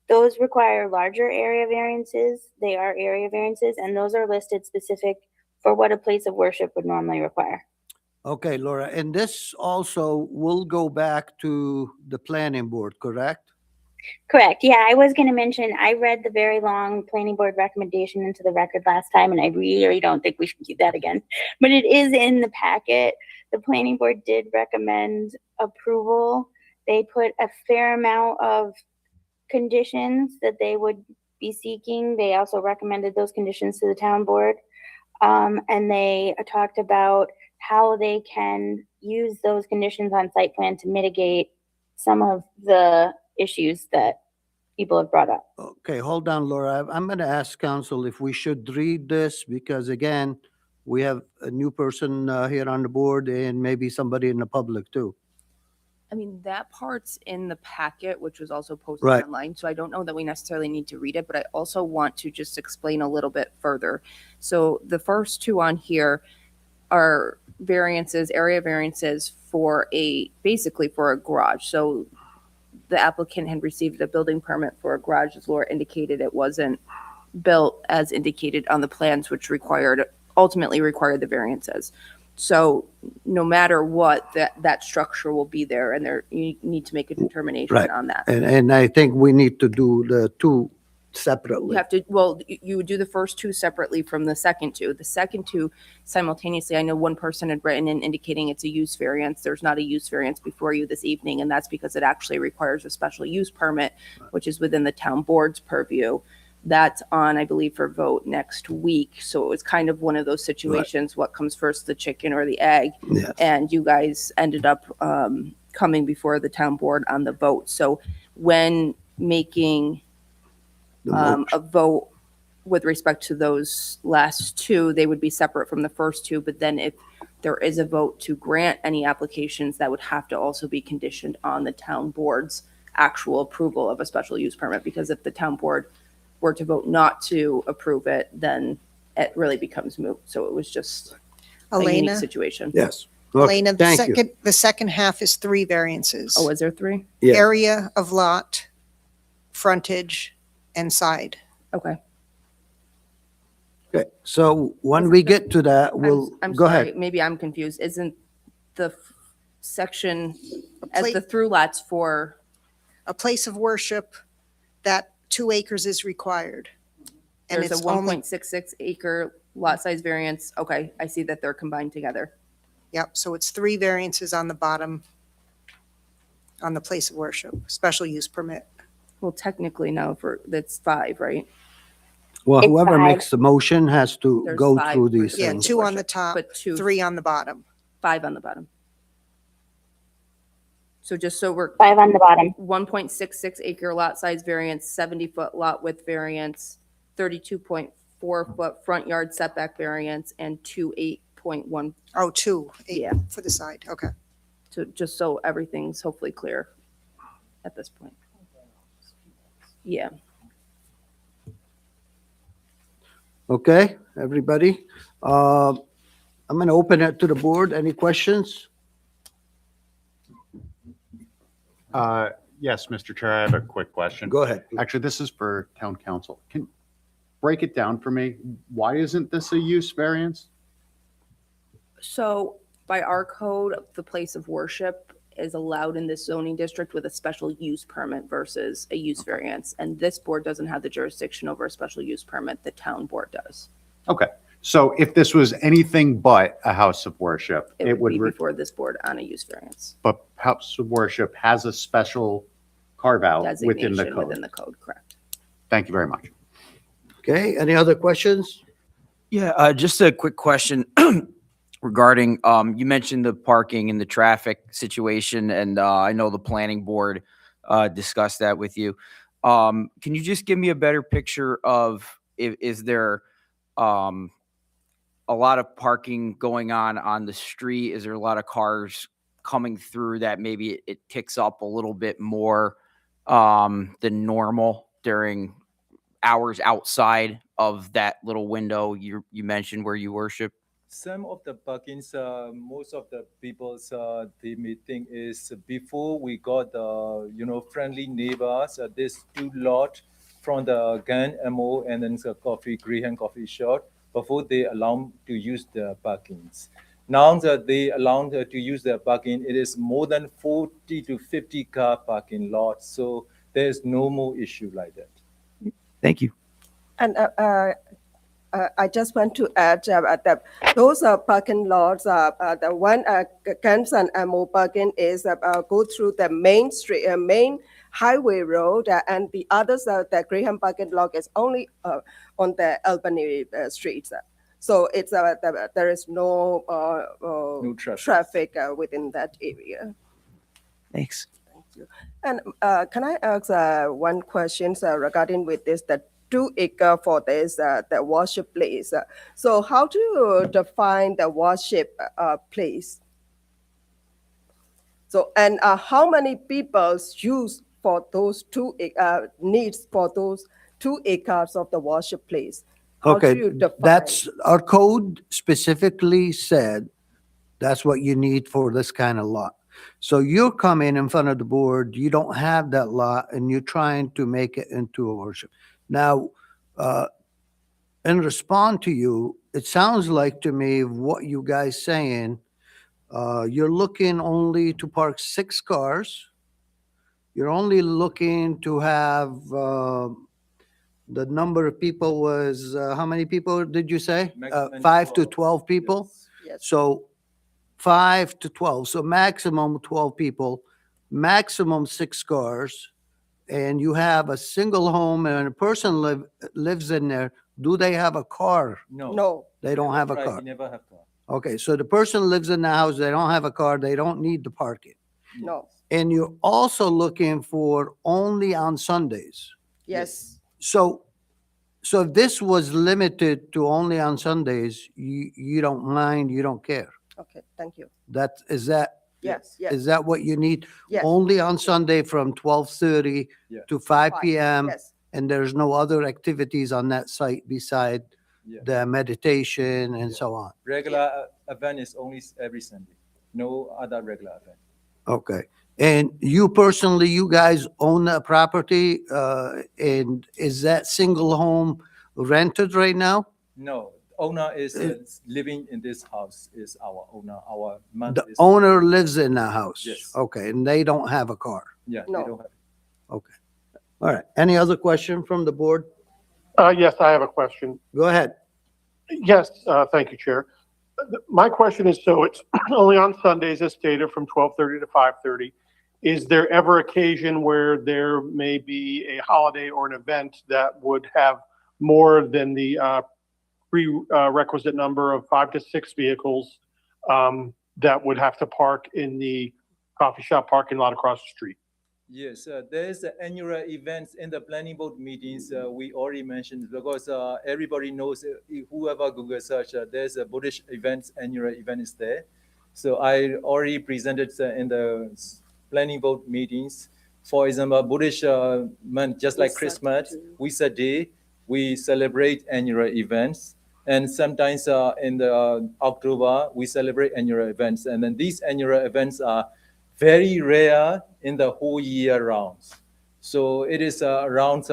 Those require larger area variances. They are area variances, and those are listed specific for what a place of worship would normally require. Okay, Laura, and this also will go back to the planning board, correct? Correct. Yeah, I was going to mention, I read the very long planning board recommendation into the record last time, and I really don't think we should do that again. But it is in the packet. The planning board did recommend approval. They put a fair amount of conditions that they would be seeking. They also recommended those conditions to the town board. And they talked about how they can use those conditions on site plan to mitigate some of the issues that people have brought up. Okay, hold on, Laura. I'm going to ask council if we should read this because again, We have a new person here on the board and maybe somebody in the public too. I mean, that part's in the packet, which was also posted Right. online, so I don't know that we necessarily need to read it, but I also want to just explain a little bit further. So the first two on here are variances, area variances for basically for a garage. So the applicant had received a building permit for a garage, as Laura indicated, it wasn't built as indicated on the plans, which ultimately required the variances. So no matter what, that structure will be there, and you need to make a determination Right. on that. And I think we need to do the two You separately. have to, well, you would do the first two separately from the second two. The second two simultaneously, I know one person had written in indicating it's a use variance. There's not a use variance before you this evening, and that's because it actually requires a special use permit, which is within the town board's purview. That's on, I believe, for vote next week. So it was kind of one of those situations, what comes first, the chicken or the egg? Yes. And you guys ended up coming before the town board on the vote. So when making The mo- a vote with respect to those last two, they would be separate from the first two. But then if there is a vote to grant any applications, that would have to also be conditioned on the town board's actual approval of a special use permit. Because if the town board were to vote not to approve it, then it really becomes moot. So it was just a unique Elena, situation. Yes. Okay, Elena, thank you. the second half is 3 variances. Oh, is there 3? Yeah. Area of lot, frontage, and side. Okay. Okay, so when we get to that, we'll, I'm go sorry, ahead. maybe I'm confused. Isn't the section A as pla- the through lots for, A place of worship, that 2 acres is required. And there's a it's only, 1.66 acre lot size variance? Okay, I see that they're combined together. yep, so it's 3 variances on the bottom, on the place of worship, special use permit. Well, technically no, that's 5, right? Well, It's whoever 5. makes the motion has to There's go 5 through for these Yeah, things. 2 on the top, But 2, 3 on the bottom. 5 on the bottom. So just so we're 5 on the bottom. 1.66 acre lot size variance, 70-foot lot width variance, 32.4-foot front yard setback variance, and 28.1. Oh, 2 Yeah. for the side, okay. So just so everything's hopefully clear at this point. Yeah. Okay, everybody? I'm going to open it to the board. Any questions? Yes, Mr. Chair, I have a quick question. Go ahead. Actually, this is for town council. Can break it down for me? Why isn't this a use variance? So by our code, the place of worship is allowed in this zoning district with a special use permit versus a use variance. And this board doesn't have the jurisdiction over a special use permit. The town board does. Okay, so if this was anything but a house of worship, It would be before this board on a use variance but house of worship has a special carve out within the designation within code. the code, correct? Thank you very much. Okay, any other questions? Yeah, just a quick question regarding, you mentioned the parking and the traffic situation, and I know the planning board discussed that with you. Can you just give me a better picture of, is there a lot of parking going on the street? Is there a lot of cars coming through that maybe it ticks up a little bit more than normal during hours outside of that little window you mentioned where you worship? Some of the parkings, most of the people's the meeting is before we got friendly neighbors. This 2 lot from the Gan MO and then the Graham coffee shop before they allow to use the parkings. Now that they allow to use their parking, it is more than 40 to 50 car parking lots. So there's no more issue like that. Thank you. And I just want to add that those parking lots, the one Ganson MO parking is go through the main street, main highway road, and the others, the Graham parking lot is only on the Albany streets. So it's there is no traffic within that area. Thanks. And can I ask one question regarding with this, that 2 acre for this, the worship place. So how do you define the worship place? So, and how many people use for those needs for those 2 acres of the worship place? How do Okay, you define? that's, our code specifically said that's what you need for this kind of lot. So you're coming in front of the board, you don't have that lot, and you're trying to make it into a worship. Now, in response to you, it sounds like to me what you guys saying, you're looking only to park 6 cars. You're only looking to have, the number of people was, how many people did you say? Maximum 5 to 12. 12 people? Yes. So 5 to 12, so maximum 12 people, maximum 6 cars, and you have a single home and a person lives in there, do they have a car? No. No. They don't have a Right, car. we never have car. Okay, so the person lives in the house, they don't have a car, they don't need to park it. No. And you're also looking for only on Sundays. Yes. So if this was limited to only on Sundays, you don't mind, you don't care. Okay. Thank you. Is that Yes. Yes. Is that what you need? Yes. Only on Sunday from 12:30 Yeah. to 5 Fine. PM? Yes. And there's no other activities on that site beside Yeah. the meditation and Yeah. so on? Regular event is only every Sunday. No other regular event. Okay. And you personally, you guys own that property, and is that single home rented right now? No, owner is living in this house is our owner. Our month The is. owner lives in the house? Yes. Okay, and they don't have a car? Yeah, No. they don't have. All right. Any other question from the board? Yes, I have a question. Go ahead. Yes, thank you, Chair. My question is, so it's only on Sundays as stated from 12:30 to 5:30. Is there ever occasion where there may be a holiday or an event that would have more than the prerequisite number of 5 to 6 vehicles that would have to park in the coffee shop parking lot across the street? Yes, there is annual events in the planning board meetings. We already mentioned because everybody knows whoever Google search, there's a Buddhist events annual event is there. So I already presented in the planning board meetings. For example, Buddhist month, just like Christmas, Day, we celebrate annual events. And sometimes in the October, we celebrate annual events. And then these annual events are very rare in the whole year round. So it is around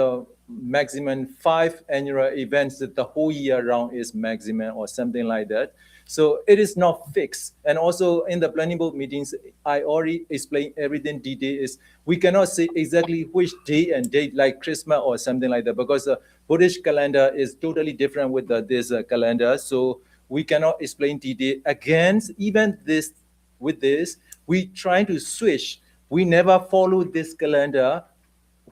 maximum 5 annual events that the whole year round is maximum or something like that. So it is not fixed. And also in the planning board meetings, I already explained everything detail is we cannot say exactly which day and date like Christmas or something like that because the Buddhist calendar is totally different with this calendar. So we cannot explain detail. Against even this, with this, we try to switch. We never follow this calendar,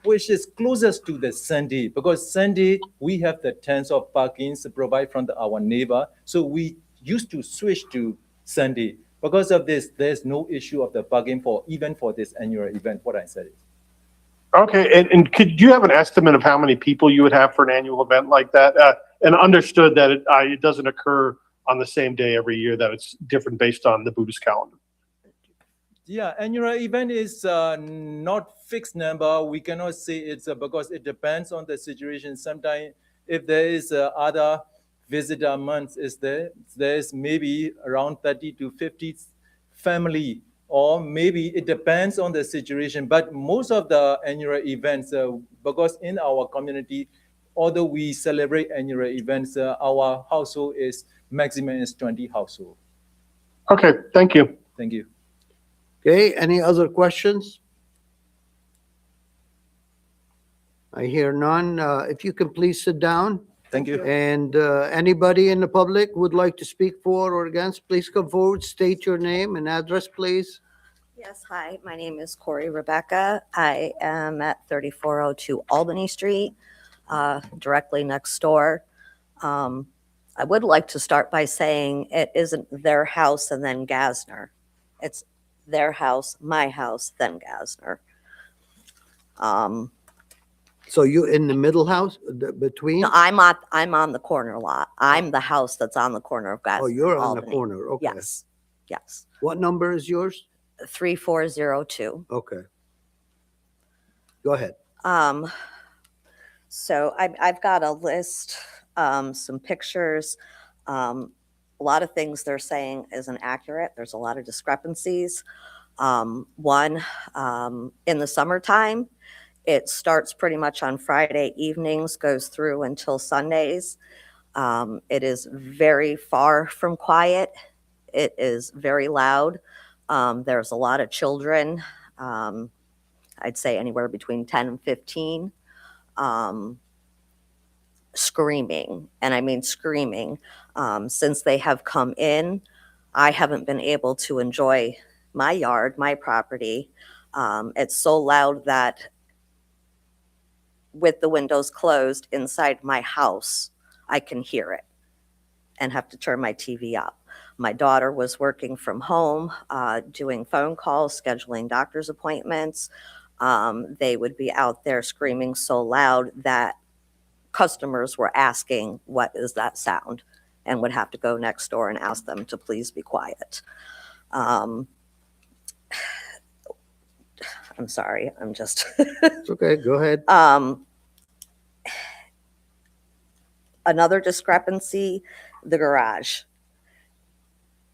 which is closest to the Sunday, because Sunday we have the tons of parkings provided from our neighbor. So we used to switch to Sunday. Because of this, there's no issue of the parking for even for this annual event, what I said is. Okay, and could you have an estimate of how many people you would have for an annual event like that? And understood that it doesn't occur on the same day every year, that it's different based on the Buddhist calendar. Yeah, annual event is not fixed number. We cannot say it's because it depends on the situation. Sometimes if there is other visitor months, there's maybe around 30 to 50 family, or maybe it depends on the situation. But most of the annual events, because in our community, although we celebrate annual events, our household is maximum is 20 household. Okay, thank you. Thank you. Okay, any other questions? I hear none. If you can please sit down. Thank you. And anybody in the public would like to speak for or against, please come forward, state your name and address, please. Yes, hi, my name is Corey Rebecca. I am at 3402 Albany Street, directly next door. I would like to start by saying it isn't their house and then Gassner. It's their house, my house, then Gassner. So you in the middle house, between? No, I'm on the corner lot. I'm the house that's on the corner of Gadsden. Oh, you're on the Albany. corner, okay. Yes, yes. What number is yours? 3402. Okay. Go ahead. So I've got a list, some pictures. A lot of things they're saying isn't accurate. There's a lot of discrepancies. One, in the summertime, it starts pretty much on Friday evenings, goes through until Sundays. It is very far from quiet. It is very loud. There's a lot of children. I'd say anywhere between 10 and 15. Screaming, and I mean screaming. Since they have come in, I haven't been able to enjoy my yard, my property. It's so loud that with the windows closed inside my house, I can hear it and have to turn my TV up. My daughter was working from home, doing phone calls, scheduling doctor's appointments. They would be out there screaming so loud that customers were asking, what is that sound? And would have to go next door and ask them to please be quiet. I'm sorry, I'm just. It's okay, go ahead. Another discrepancy, the garage.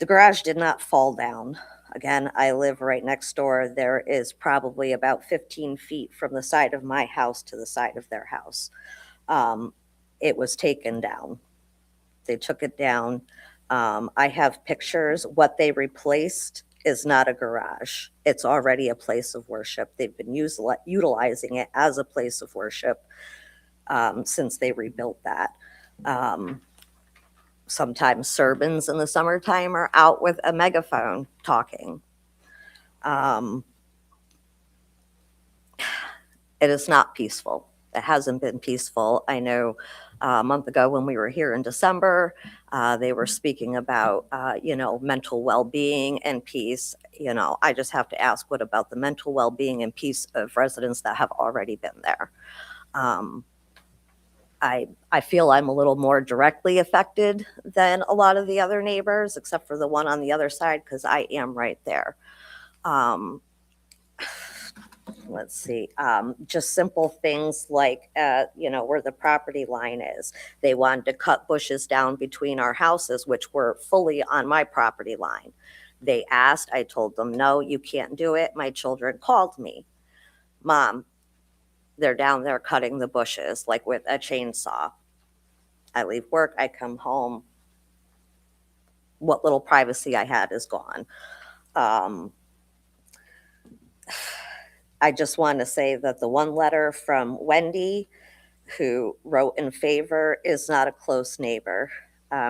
The garage did not fall down. Again, I live right next door. There is probably about 15 feet from the side of my house to the side of their house. It was taken down. They took it down. I have pictures. What they replaced is not a garage. It's already a place of worship. They've been utilizing it as a place of worship since they rebuilt that. Sometimes sermons in the summertime are out with a megaphone talking. It is not peaceful. It hasn't been peaceful. I know a month ago when we were here in December, they were speaking about, mental well-being and peace. I just have to ask, what about the mental well-being and peace of residents that have already been there? I feel I'm a little more directly affected than a lot of the other neighbors, except for the one on the other side, because I am right there. Let's see, just simple things like, where the property line is. They wanted to cut bushes down between our houses, which were fully on my property line. They asked, I told them, no, you can't do it. My children called me, Mom, they're down there cutting the bushes, like with a chainsaw. I leave work, I come home. What little privacy I had is gone. I just want to say that the one letter from Wendy, who wrote in favor, is not a close neighbor.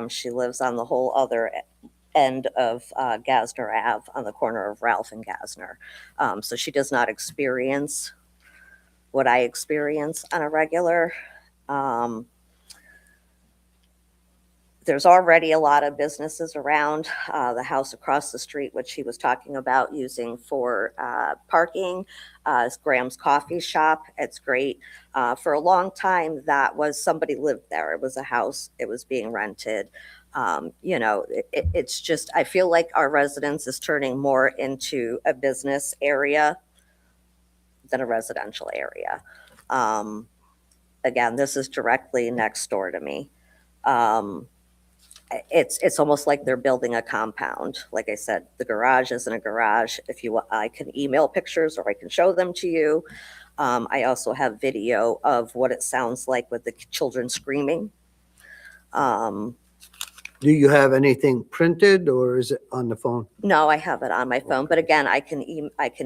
She lives on the whole other end of Gassner Ave on the corner of Ralph and Gassner. So she does not experience what I experience on a regular. There's already a lot of businesses around. The house across the street, which he was talking about using for parking, is Graham's Coffee Shop. It's great. For a long time, that was somebody lived there. It was a house. It was being rented. It's just, I feel like our residence is turning more into a business area than a residential area. Again, this is directly next door to me. It's almost like they're building a compound. Like I said, the garage isn't a garage. If you want, I can email pictures or I can show them to you. I also have video of what it sounds like with the children screaming. Do you have anything printed or is it on the phone? No, I have it on my phone, but again, I can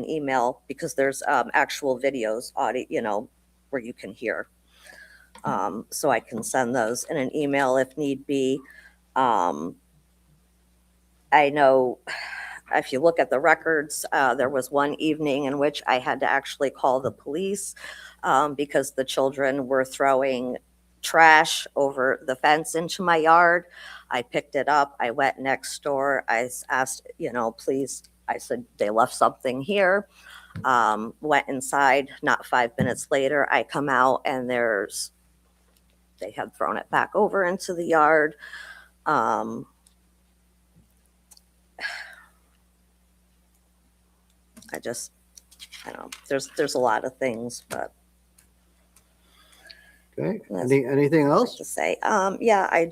email because there's actual videos, audio, where you can hear. So I can send those in an email if need be. I know if you look at the records, there was one evening in which I had to actually call the police because the children were throwing trash over the fence into my yard. I picked it up. I went next door. I asked, please, I said, they left something here. Went inside, not 5 minutes later, I come out and they had thrown it back over into the yard. I don't know, there's a lot of things, but Okay, That's anything like else? to say. Yeah, I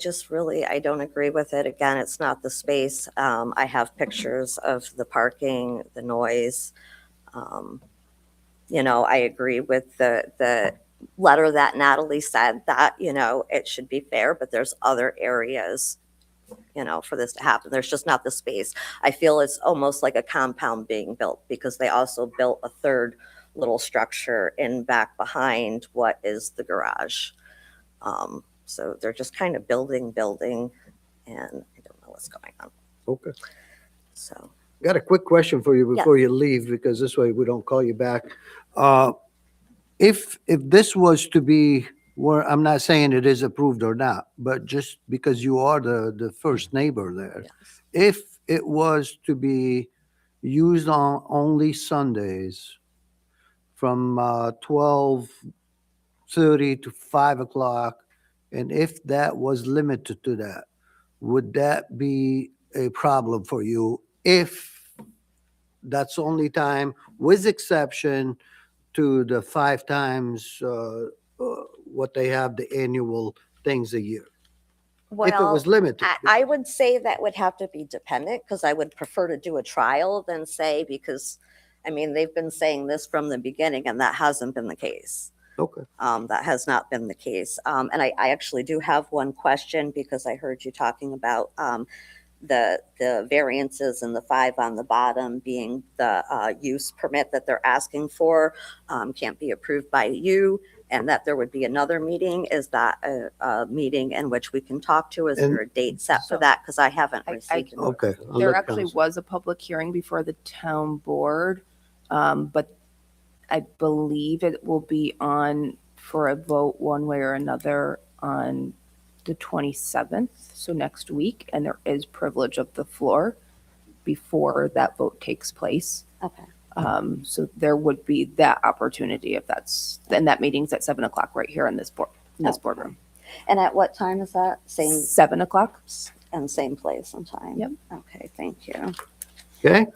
don't agree with it. Again, it's not the space. I have pictures of the parking, the noise. I agree with the letter that Natalie said that, it should be fair, but there's other areas, for this to happen. There's just not the space. I feel it's almost like a compound being built because they also built a third little structure in back behind what is the garage. So they're just kind of building, and I don't know what's going on. Okay. So, Got a quick question for you Yes. before you leave, because this way we don't call you back. If this was to be, where, I'm not saying it is approved or not, but just because you are the first neighbor there, yes. if it was to be used on only Sundays from 12:30 to 5 o'clock, and if that was limited to that, would that be a problem for you? If that's the only time, with exception to the 5 times what they have, the annual things a year? If it was limited. I would say that would have to be dependent because I would prefer to do a trial than say, because, they've been saying this from the beginning and that hasn't been the case. Okay. That has not been the case. And I actually do have one question because I heard you talking about the variances and the 5 on the bottom being the use permit that they're asking for can't be approved by you, and that there would be another meeting. Is that a meeting in which we can talk to? Is there a date set for that? Because I haven't received it. Okay. I'll There let actually counsel- was a public hearing before the town board, but I believe it will be on for a vote one way or another on the 27th, so next week, and there is privilege of the floor before that vote takes place. Okay. So there would be that opportunity if and that meeting's at 7 o'clock right here in this boardroom. And at what time is that? Same 7 o'clock. and same place and time? Yep. Okay, thank you. Okay,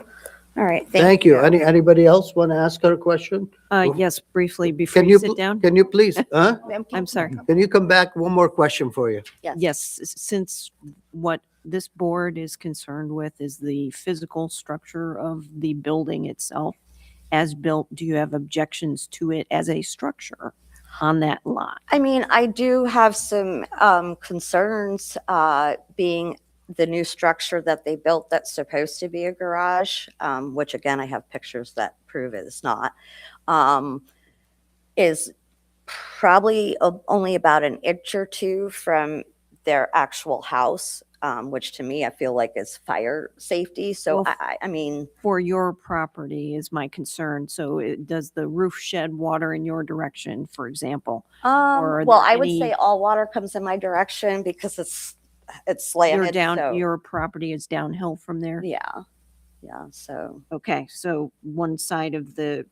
All right. thank you. Anybody else want to ask her a question? Yes, briefly, before Can you you, sit down. can you please, huh? I'm sorry. Can you come back? One more question for you. Yes, since what this board is concerned with is the physical structure of the building itself as built, do you have objections to it as a structure on that lot? I do have some concerns being the new structure that they built that's supposed to be a garage, which again, I have pictures that prove it is not, is probably only about an inch or two from their actual house, which to me, I feel like is fire safety. So Well, I mean, For your property is my concern. So does the roof shed water in your direction, for example? Or are well, there I would any- say all water comes in my direction because it's slanted. so- Your property is downhill from there? Yeah, yeah, so, Okay, so one side of the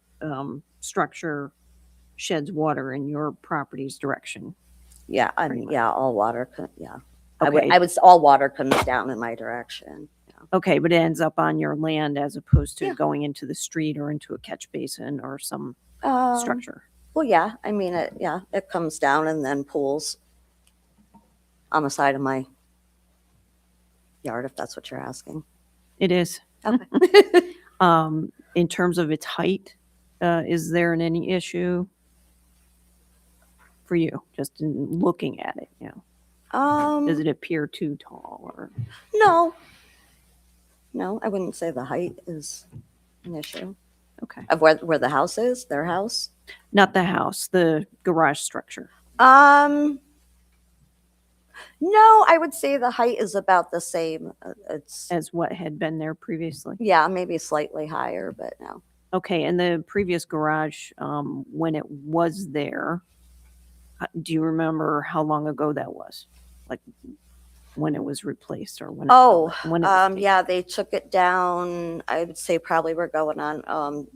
structure sheds water in your property's direction. yeah, Pretty much. yeah, all water, yeah. Okay. All water comes down in my direction. Okay, but it ends up on your land as opposed to Yeah. going into the street or into a catch basin or some structure. Well, yeah, it comes down and then pools on the side of my yard, if that's what you're asking. It is. Okay. In terms of its height, is there any issue for you, just in looking at it, Does it appear too tall or? No. No, I wouldn't say the height is an issue. Okay. Of where the house is, their house? Not the house, the garage structure. No, I would say the height is about the same. It's, As what had been there previously? yeah, maybe slightly higher, but no. Okay, and the previous garage, when it was there, do you remember how long ago that was? Like when it was replaced or when? Oh, when it was taken yeah, they took it down. I would say probably we're going on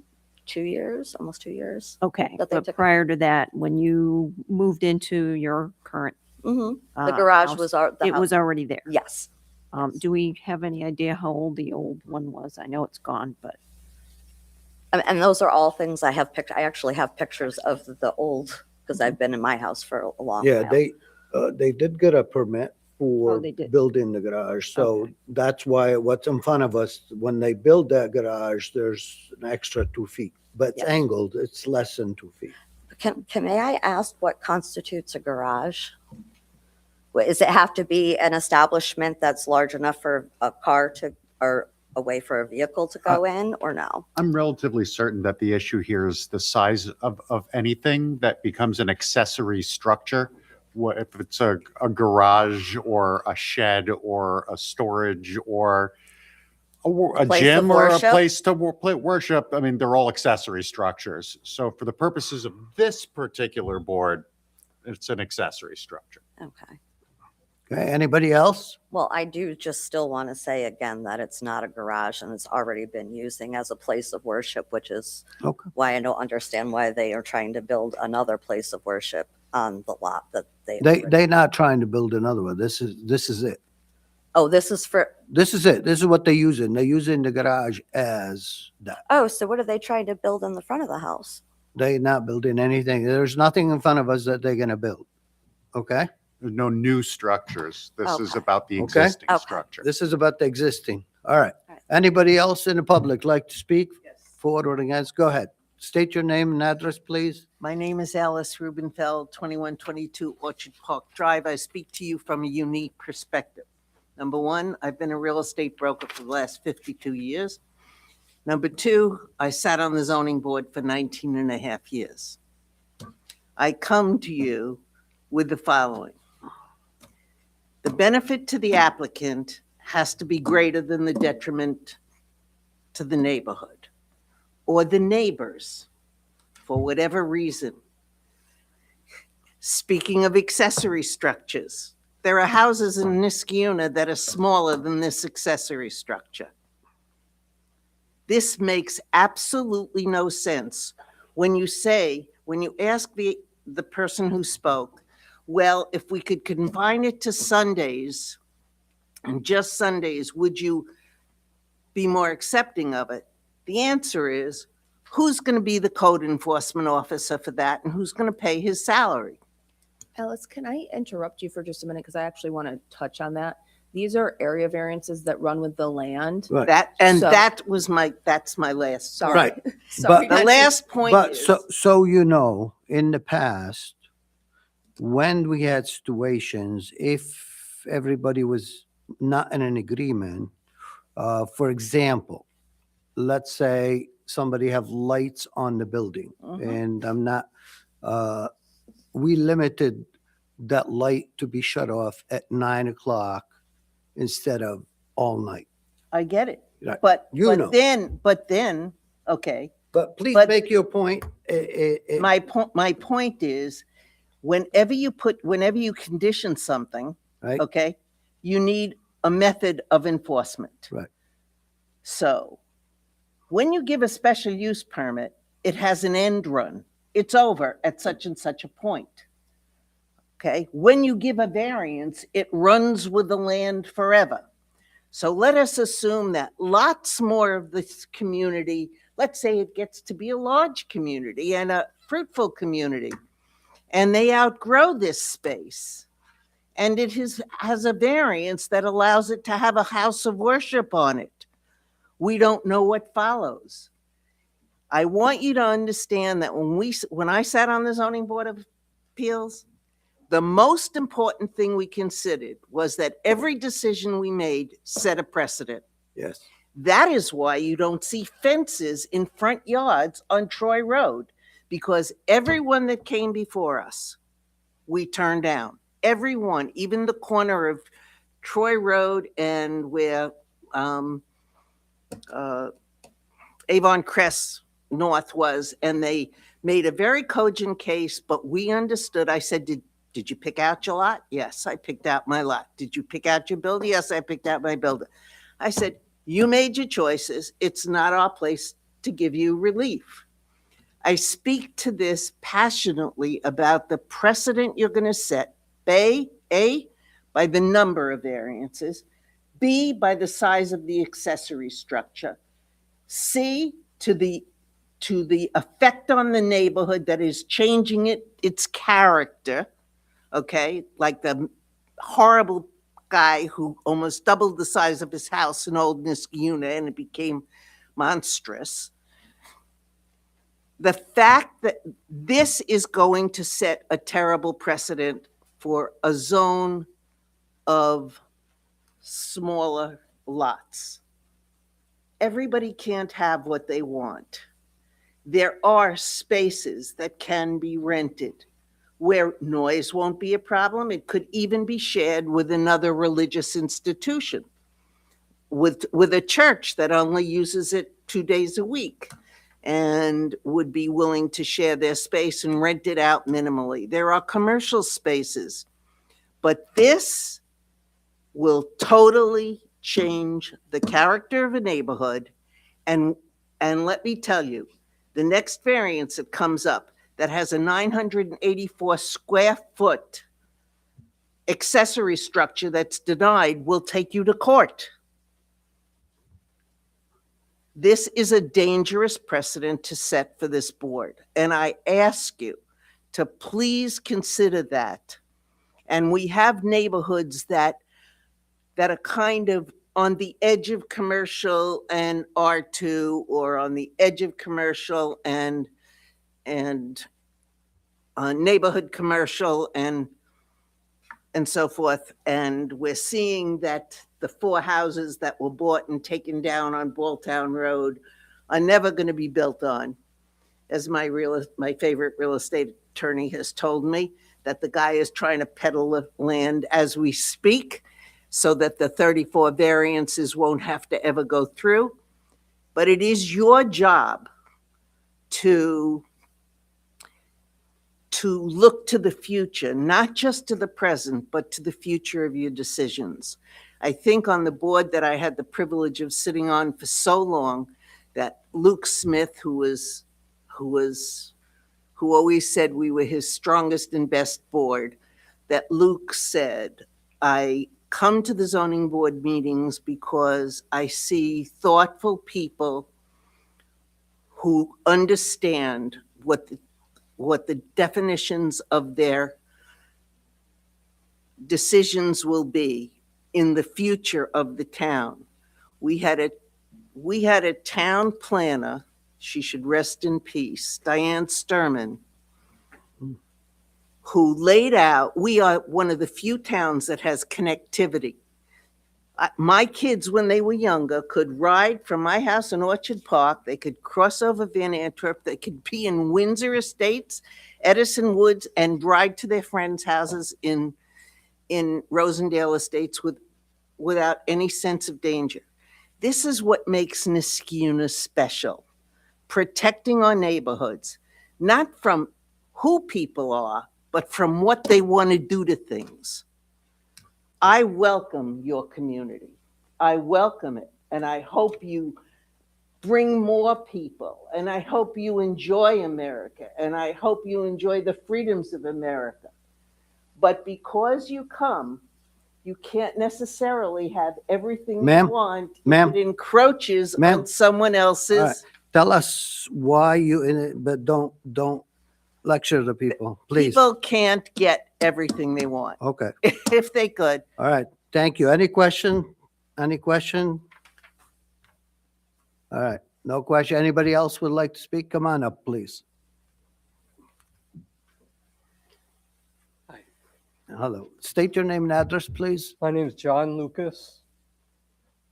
2 years, almost 2 years. Okay, That they but took- prior to that, when you moved into your current The uh, garage house, was it was already there? yes. Do we have any idea how old the old one was? I know it's gone, but And those are all things I have I actually have pictures of the old, because I've been in my house for a long Yeah, while. they did get a permit for they did. building the garage, so Okay. that's why what's in front of us, when they build that garage, there's an extra 2 feet. But it's Yes. angled, it's less than 2 feet. May I ask what constitutes a garage? Does it have to be an establishment that's large enough for a car to, or a way for a vehicle to go in, or no? I'm relatively certain that the issue here is the size of anything that becomes an accessory structure. What if it's a garage or a shed or a storage or a Place gym of or a worship? place to worship? I mean, they're all accessory structures. So for the purposes of this particular board, it's an accessory structure. Okay. Okay, anybody else? Well, I do just still want to say again that it's not a garage and it's already been using as a place of worship, which is Okay. why I don't understand why they are trying to build another place of worship on the lot that they. They're not trying to build another one. This is it. Oh, this is for, This is it. This is what they're using. They're using the garage as that. oh, so what are they trying to build in the front of the house? They're not building anything. There's nothing in front of us that they're gonna build. Okay? There's no new structures. This is Okay. about the Okay. existing Okay. structure. This is about the existing. All right. All right. Anybody else in the public like to speak for or against? Go ahead. State your name and address, please. My name is Alice Rubenfeld, 2122 Orchard Park Drive. I speak to you from a unique perspective. Number one, I've been a real estate broker for the last 52 years. Number two, I sat on the zoning board for 19 and a half years. I come to you with the following. The benefit to the applicant has to be greater than the detriment to the neighborhood or the neighbors, for whatever reason. Speaking of accessory structures, there are houses in Niskiuna that are smaller than this accessory structure. This makes absolutely no sense when you ask the person who spoke, well, if we could confine it to Sundays and just Sundays, would you be more accepting of it? The answer is, who's going to be the code enforcement officer for that and who's going to pay his salary? Alice, can I interrupt you for just a minute? Because I actually want to touch on that. These are area variances that run with the land. Right. So- That's my last. Sorry. Right. Sorry. But- The last point But is. so you know, in the past, when we had situations, if everybody was not in an agreement, for example, let's say somebody have lights on the building and we limited that light to be shut off at 9 o'clock instead of all night. I get it. Right. But, You know. but then, okay. But please But- make your point. My point is, whenever you condition something, Right. okay, you need a method of enforcement. Right. So when you give a special use permit, it has an end run. It's over at such and such a point. Okay, when you give a variance, it runs with the land forever. So let us assume that lots more of this community, let's say it gets to be a large community and a fruitful community, and they outgrow this space. And it has a variance that allows it to have a house of worship on it. We don't know what follows. I want you to understand that when I sat on the Zoning Board of Appeals, the most important thing we considered was that every decision we made set a precedent. Yes. That is why you don't see fences in front yards on Troy Road, because everyone that came before us, we turned down. Everyone, even the corner of Troy Road and where Avon Crest North was, and they made a very cogent case, but we understood. I said, did you pick out your lot? Yes, I picked out my lot. Did you pick out your builder? Yes, I picked out my builder. I said, you made your choices. It's not our place to give you relief. I speak to this passionately about the precedent you're going to set. A, by the number of variances. B, by the size of the accessory structure. C, to the effect on the neighborhood that is changing its character. Okay, like the horrible guy who almost doubled the size of his house in Old Niskayuna and it became monstrous. The fact that this is going to set a terrible precedent for a zone of smaller lots. Everybody can't have what they want. There are spaces that can be rented where noise won't be a problem. It could even be shared with another religious institution, with a church that only uses it 2 days a week and would be willing to share their space and rent it out minimally. There are commercial spaces, but this will totally change the character of a neighborhood. And let me tell you, the next variance that comes up that has a 984 square foot accessory structure that's denied will take you to court. This is a dangerous precedent to set for this board. And I ask you to please consider that. And we have neighborhoods that are kind of on the edge of commercial and R2, or on the edge of commercial and neighborhood commercial and so forth. And we're seeing that the 4 houses that were bought and taken down on Balltown Road are never going to be built on. As my favorite real estate attorney has told me, that the guy is trying to peddle the land as we speak so that the 34 variances won't have to ever go through. But it is your job to look to the future, not just to the present, but to the future of your decisions. I think on the board that I had the privilege of sitting on for so long, that Luke Smith, who always said we were his strongest and best board, that Luke said, I come to the zoning board meetings because I see thoughtful people who understand what the definitions of their decisions will be in the future of the town. We had a town planner, she should rest in peace, Diane Sturman, who laid out, we are one of the few towns that has connectivity. My kids, when they were younger, could ride from my house in Orchard Park. They could cross over Van Antwerp. They could be in Windsor Estates, Edison Woods, and ride to their friends' houses in Rosendale Estates without any sense of danger. This is what makes Niskayuna special. Protecting our neighborhoods, not from who people are, but from what they want to do to things. I welcome your community. I welcome it. And I hope you bring more people. And I hope you enjoy America. And I hope you enjoy the freedoms of America. But because you come, you can't necessarily have everything Ma'am? you want. Ma'am? It encroaches Ma'am? on someone else's. All right. Tell us why you in it, but don't lecture the people, please. People can't get everything they want. Okay. If they could. All right. Thank you. Any question? Any question? All right. No question. Anybody else would like to speak? Come on up, please. Hi. Hello. State your name and address, please. My name is John Lucas.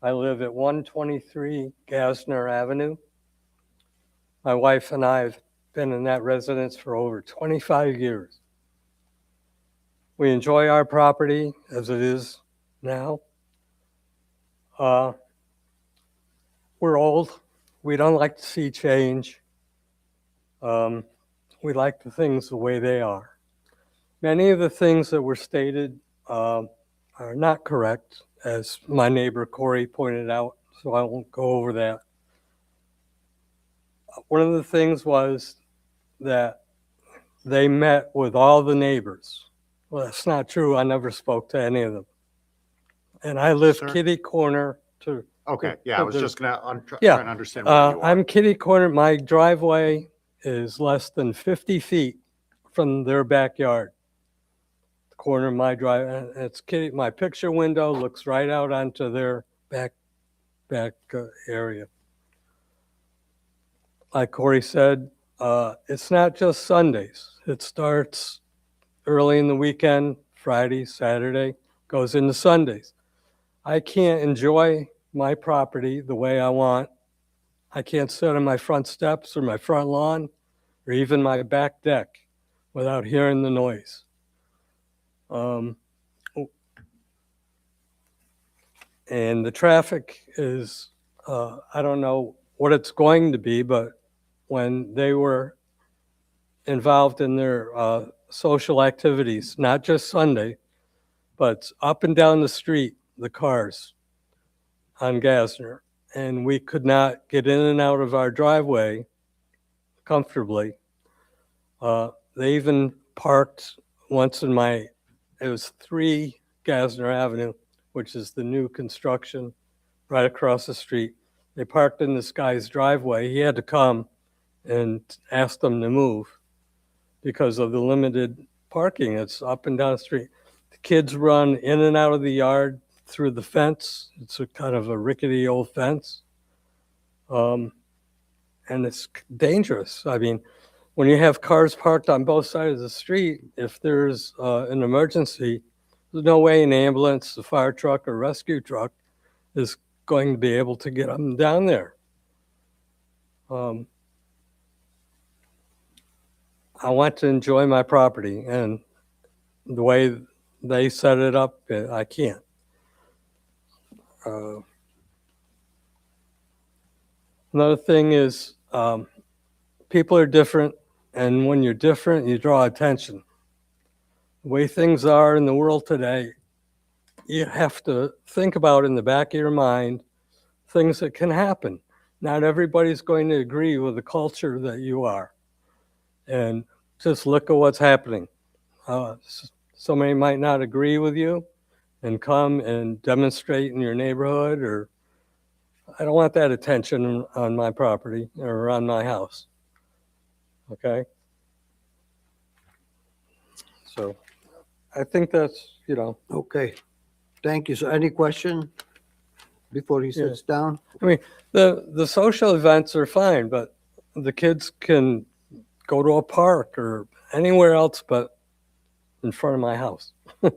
I live at 123 Gasner Avenue. My wife and I have been in that residence for over 25 years. We enjoy our property as it is now. We're old. We don't like to see change. We like the things the way they are. Many of the things that were stated are not correct, as my neighbor Corey pointed out, so I won't go over that. One of the things was that they met with all the neighbors. Well, that's not true. I never spoke to any of them. And I live Sir? kitty corner to. Okay, yeah, I was just gonna, Yeah. trying to understand where you are. I'm kitty corner. My driveway is less than 50 feet from their backyard. The corner of my drive, and it's kitty. My picture window looks right out onto their back area. Like Corey said, it's not just Sundays. It starts early in the weekend, Friday, Saturday, goes into Sundays. I can't enjoy my property the way I want. I can't sit on my front steps or my front lawn or even my back deck without hearing the noise. And the traffic is, I don't know what it's going to be, but when they were involved in their social activities, not just Sunday, but up and down the street, the cars on Gassner, and we could not get in and out of our driveway comfortably. They even parked once in it was 3 Gassner Avenue, which is the new construction right across the street. They parked in this guy's driveway. He had to come and ask them to move because of the limited parking. It's up and down the street. The kids run in and out of the yard through the fence. It's a kind of a rickety old fence. And it's dangerous. I mean, when you have cars parked on both sides of the street, if there's an emergency, there's no way an ambulance, a fire truck, or rescue truck is going to be able to get them down there. I want to enjoy my property, and the way they set it up, I can't. Another thing is people are different, and when you're different, you draw attention. The way things are in the world today, you have to think about in the back of your mind things that can happen. Not everybody's going to agree with the culture that you are. And just look at what's happening. Somebody might not agree with you and come and demonstrate in your neighborhood, or I don't want that attention on my property or on my house. Okay? So I think that's, Okay, thank you. So any question before he sits down? I mean, the social events are fine, but the kids can go to a park or anywhere else but in front of my house. All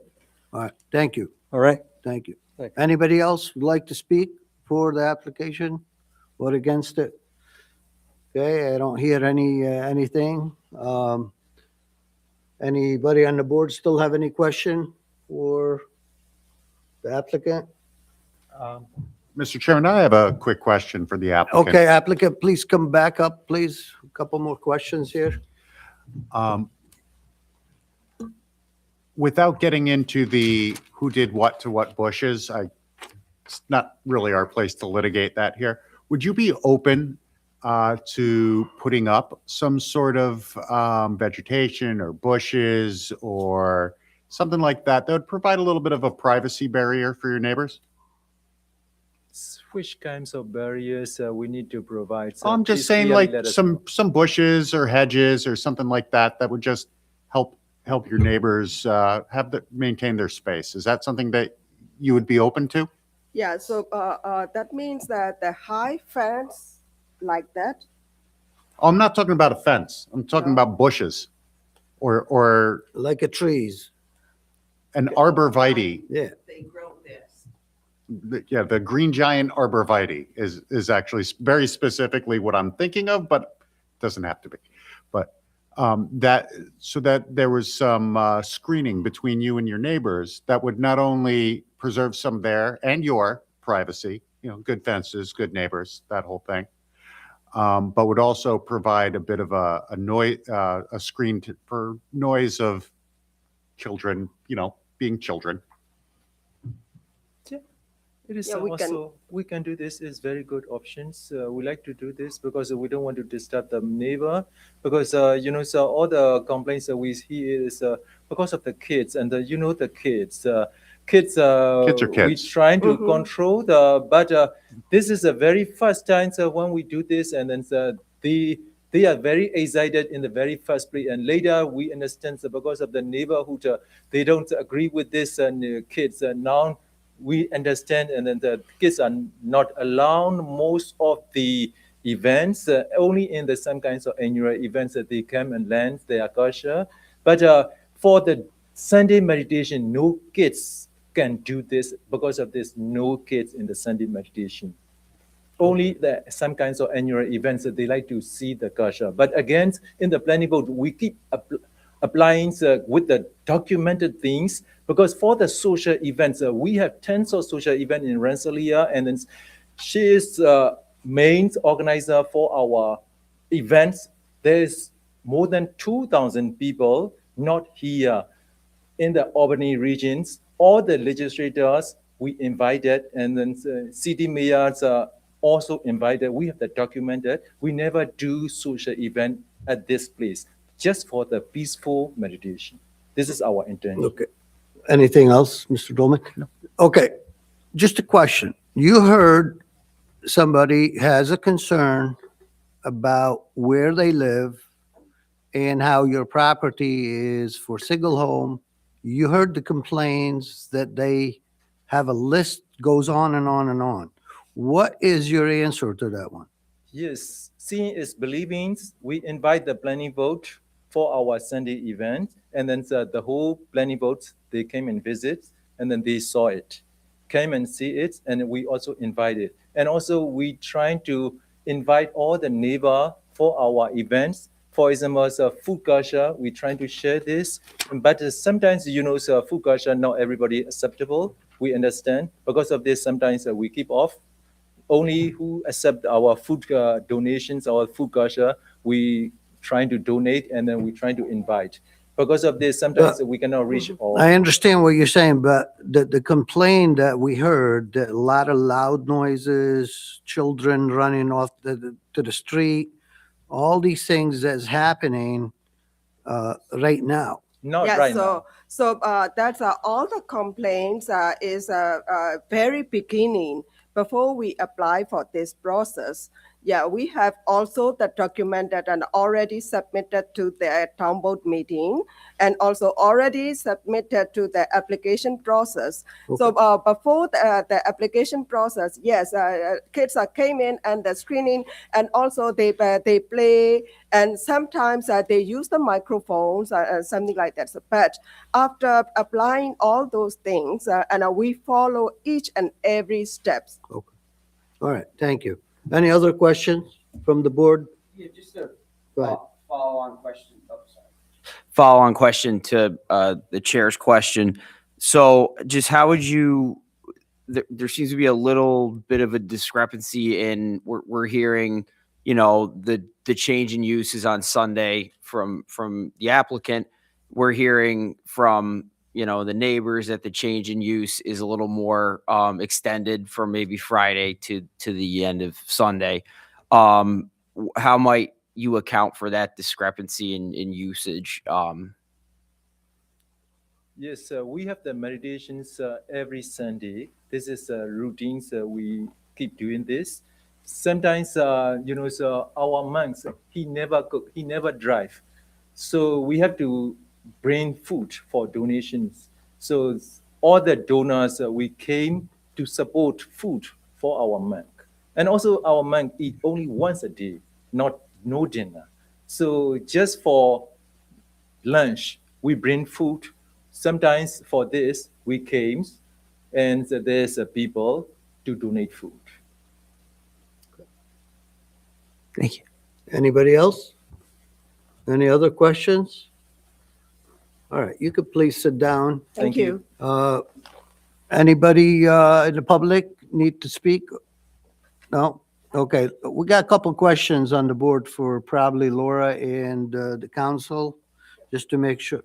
right, thank you. All right? Thank you. Thank Anybody else would like to speak for the application or against it? Okay, I don't hear anything. Anybody on the board still have any question for the applicant? Mr. Chairman, I have a quick question for the applicant. Okay, applicant, please come back up, please. A couple more questions here. Without getting into the who did what to what bushes, it's not really our place to litigate that here. Would you be open to putting up some sort of vegetation or bushes or something like that would provide a little bit of a privacy barrier for your neighbors? Which kinds of barriers we need to provide? I'm just Please saying clearly like let us some bushes or hedges or something like that would just help your neighbors maintain their space. Is that something that you would be open to? Yeah, so that means that the high fence like that. Oh, I'm not talking about a fence. I'm talking about bushes or like a trees. An arborvitae. Yeah. They grow this. Yeah, the green giant arborvitae is actually very specifically what I'm thinking of, but doesn't have to be. But so that there was some screening between you and your neighbors that would not only preserve some their and your privacy, good fences, good neighbors, that whole thing, but would also provide a bit of a noise, a screen for noise of children, being children. It is Yeah, we can- also, we can do this, is very good options. We like to do this because we don't want to disturb the neighbor. Because, so all the complaints that we hear is because of the kids and the kids. Kids are we kids. trying to Mhm. control but this is the very first time when we do this, and then they are very excited in the very first place, and later we understand that because of the neighborhood, they don't agree with this, and kids now we understand, and then the kids are not allowed most of the events, only in some kinds of annual events that they come and land their culture. But for the Sunday meditation, no kids can do this because of this. No kids in the Sunday meditation. Only some kinds of annual events that they like to see the culture. But again, in the planning board, we keep applying with the documented things, because for the social events, we have tons of social events in Rensselaer, and then she is main organizer for our events. There's more than 2,000 people, not here in the Albany regions. All the legislators we invited, and then city mayors are also invited. We have that documented. We never do social event at this place, just for the peaceful meditation. This is our intention. Okay. Anything else, Mr. Dolman? No. Okay, just a question. You heard somebody has a concern about where they live and how your property is for single home. You heard the complaints that they have a list, goes on and on and on. What is your answer to that one? Yes, seeing is believing. We invite the planning board for our Sunday event, and then the whole planning board, they came and visit, and then they saw it, came and see it, and we also invited. And also we trying to invite all the neighbor for our events. For example, food culture, we trying to share this, but sometimes, food culture, not everybody acceptable. We understand. Because of this, sometimes we keep off. Only who accept our food donations, our food culture, we trying to donate, and then we trying to invite. Because of this, sometimes we cannot reach all. I understand what you're saying, but the complaint that we heard, that a lot of loud noises, children running off to the street, all these things that's happening right now. Not Yeah, right so now. so that's all the complaints is very beginning before we apply for this process. Yeah, we have also the documented and already submitted to the town board meeting, and also already submitted to the application process. So before the application process, yes, kids came in and the screening, and also they play, and sometimes they use the microphones, something like that. So, but after applying all those things, and we follow each and every steps. All right, thank you. Any other questions from the board? Yeah, just a Go ahead. follow-on question. Oh, sorry. Follow-on question to the chair's question. So just how would you, there seems to be a little bit of a discrepancy in, we're hearing, the change in use is on Sunday from the applicant. We're hearing from, the neighbors that the change in use is a little more extended from maybe Friday to the end of Sunday. How might you account for that discrepancy in usage? Yes, we have the meditations every Sunday. This is routines. We keep doing this. Sometimes, so our monks, he never cook, he never drive. So we have to bring food for donations. So all the donors, we came to support food for our monk. And also our monk eat only once a day, no dinner. So just for lunch, we bring food. Sometimes for this, we came, and there's people to donate food. Thank you. Anybody else? Any other questions? All right, you could please sit down. Thank you. Anybody in the public need to speak? No? Okay, we got a couple questions on the board for probably Laura and the council, just to make sure.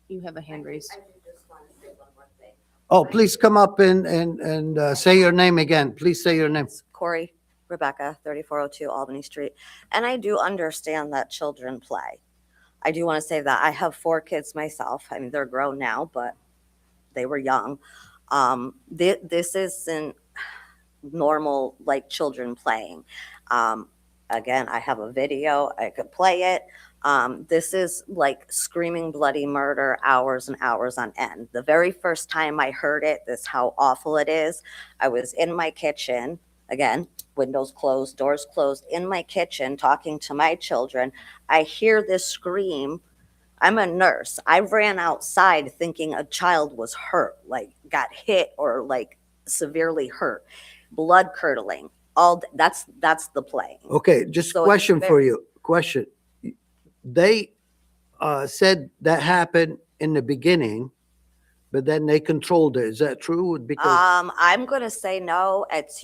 You have a hand raised. I do just want to say one more thing. Oh, please come up and say your name again. Please say your name. Corey Rebecca, 3402 Albany Street. And I do understand that children play. I do want to say that I have 4 kids myself. I mean, they're grown now, but they were young. This isn't normal, like children playing. Again, I have a video, I could play it. This is like screaming bloody murder, hours and hours on end. The very first time I heard it, this how awful it is. I was in my kitchen, again, windows closed, doors closed, in my kitchen, talking to my children. I hear this scream. I'm a nurse. I ran outside thinking a child was hurt, like got hit or like severely hurt, blood curdling. All that's the playing. Okay, just So it's question for very- you. Question. They said that happened in the beginning, but then they controlled it. Is that true? Because, I'm gonna say no. It's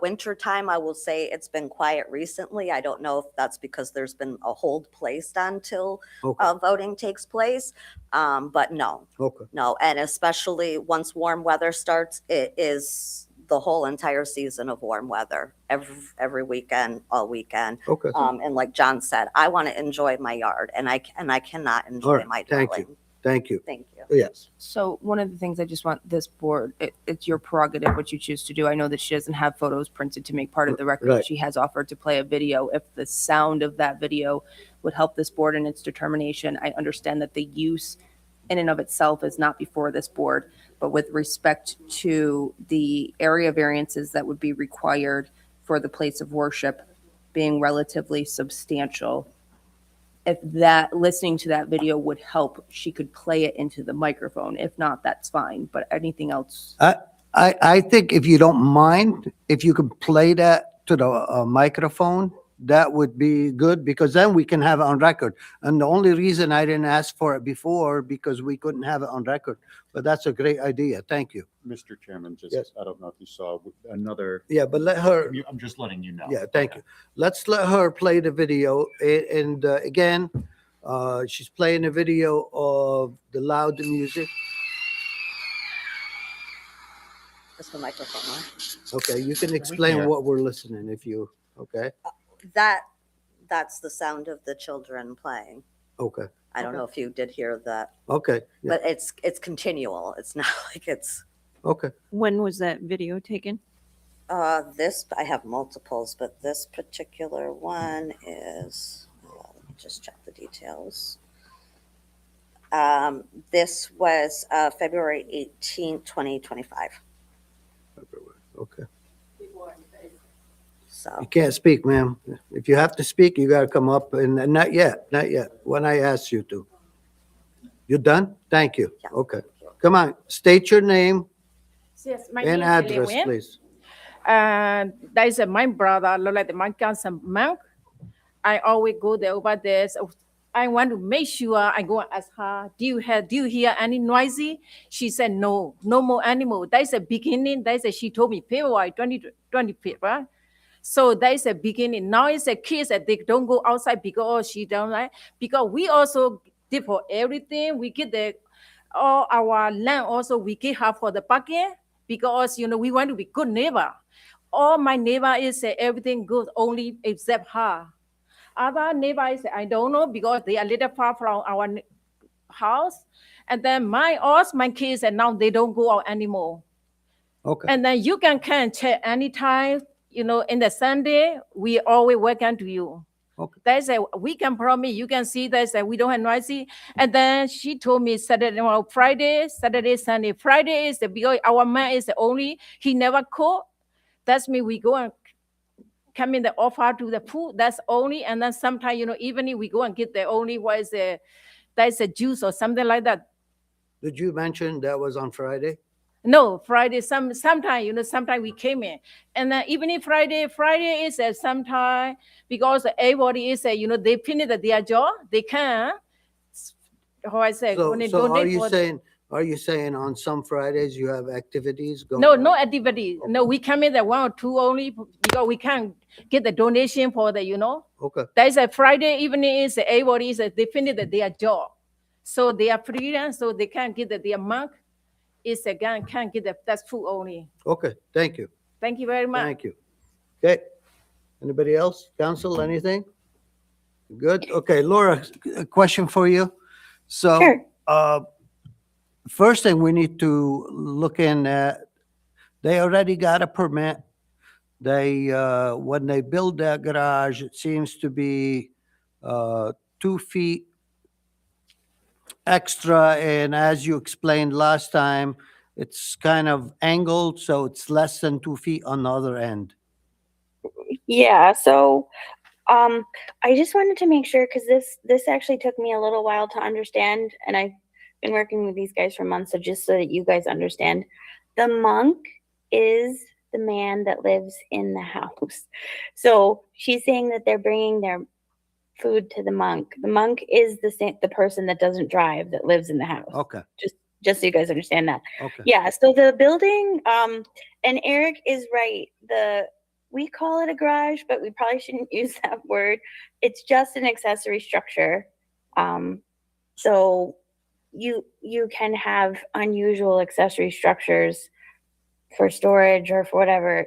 winter time. I will say it's been quiet recently. I don't know if that's because there's been a hold placed until okay, voting takes place. But no, okay, no, and especially once warm weather starts, it is the whole entire season of warm weather. Every weekend, all weekend. okay. And like John said, I want to enjoy my yard, and I cannot All enjoy right, my thank dwelling. you. Thank you. Thank you. Yes. So one of the things I just want this board, it's your prerogative what you choose to do. I know that she doesn't have photos printed to make part of the record. Right. She has offered to play a video. If the sound of that video would help this board in its determination, I understand that the use in and of itself is not before this board, but with respect to the area variances that would be required for the place of worship being relatively substantial, if that, listening to that video would help, she could play it into the microphone. If not, that's fine, but anything else? I think if you don't mind, if you could play that to the microphone, that would be good because then we can have it on record. And the only reason I didn't ask for it before because we couldn't have it on record. But that's a great idea. Thank you. Mr. Chairman, just, Yes. I don't know if you saw another, Yeah, but let her, I'm just letting you know. yeah, thank you. Let's let her play the video. And again, she's playing a video of the loud music. Just the microphone. Huh? Okay, you can hear? explain what we're listening if you, okay? That's the sound of the children playing. Okay, I don't know if you did hear that, okay, yeah, but it's continual. It's not like it's okay. When was that video taken? this. I have multiples, but this particular one is. Let me just check the details. This was February 18th, 2025. Okay. So You can't speak, ma'am. If you have to speak, you gotta come up and not yet, when I ask you to. You done? Thank you. Yeah. Okay. Come on, state your name Yes, my and name is address, Lilian. please. That is my brother, like my cousin Mark. I always go there over there. So I want to make sure I go and ask her, do you hear any noisy? She said, no more animal. That's the beginning. She told me February 2025. Right? So that is the beginning. Now it's the kids that they don't go outside because she don't like, because we also did for everything. We get all our land also, we give her for the parking because, we want to be good neighbor. All my neighbor is everything good, only except her. Other neighbors, I don't know because they are a little far from our house. And then my kids, and now they don't go out anymore. Okay, And then you can check anytime, in the Sunday, we always welcome to you. Okay. That's we can promise you can see that we don't have noisy. And then she told me Friday, Saturday, Sunday. Friday is because our man is the only, he never cook. That's me, we go and come in the offer to the food. That's only, and then sometimes, evening we go and get the only, that's a juice or something like that. did you mention that was on Friday? No, Friday, sometimes, sometimes we came in. And then evening Friday is sometime because everybody is, they finish their job, they can, how I say, So, when they so are donate you for. saying, on some Fridays you have activities going? No, on? no activity. No, we come in the 1 or 2 only because we can't get the donation for the, Okay, There's a Friday evening is everybody is, they finish their job. So they are freelance, so they can't get their month. It's again, can't get that's full only. Okay, thank you. Thank you very much. Thank you. Okay. Anybody else? Council, anything? Good. Okay, Laura, a question for you. So, Sure. first thing we need to look in at, they already got a permit. They, when they build that garage, it seems to be 2 feet extra. And as you explained last time, it's kind of angled, so it's less than 2 feet on the other end. Yeah, so I just wanted to make sure because this actually took me a little while to understand, and I've been working with these guys for months, so just so that you guys understand, the monk is the man that lives in the house. So she's saying that they're bringing their food to the monk. The monk is the person that doesn't drive that lives in the house. Okay, Just so you guys understand that. okay. Yeah, so the building, and Eric is right. We call it a garage, but we probably shouldn't use that word. It's just an accessory structure. So you can have unusual accessory structures for storage or for whatever.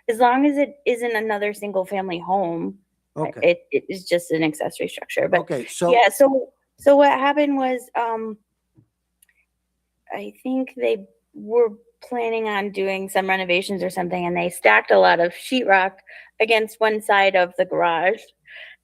As long as it isn't another single family home, Okay. it is just an accessory structure. But Okay, so, yeah, so what happened was, I think they were planning on doing some renovations or something, and they stacked a lot of sheetrock against one side of the garage,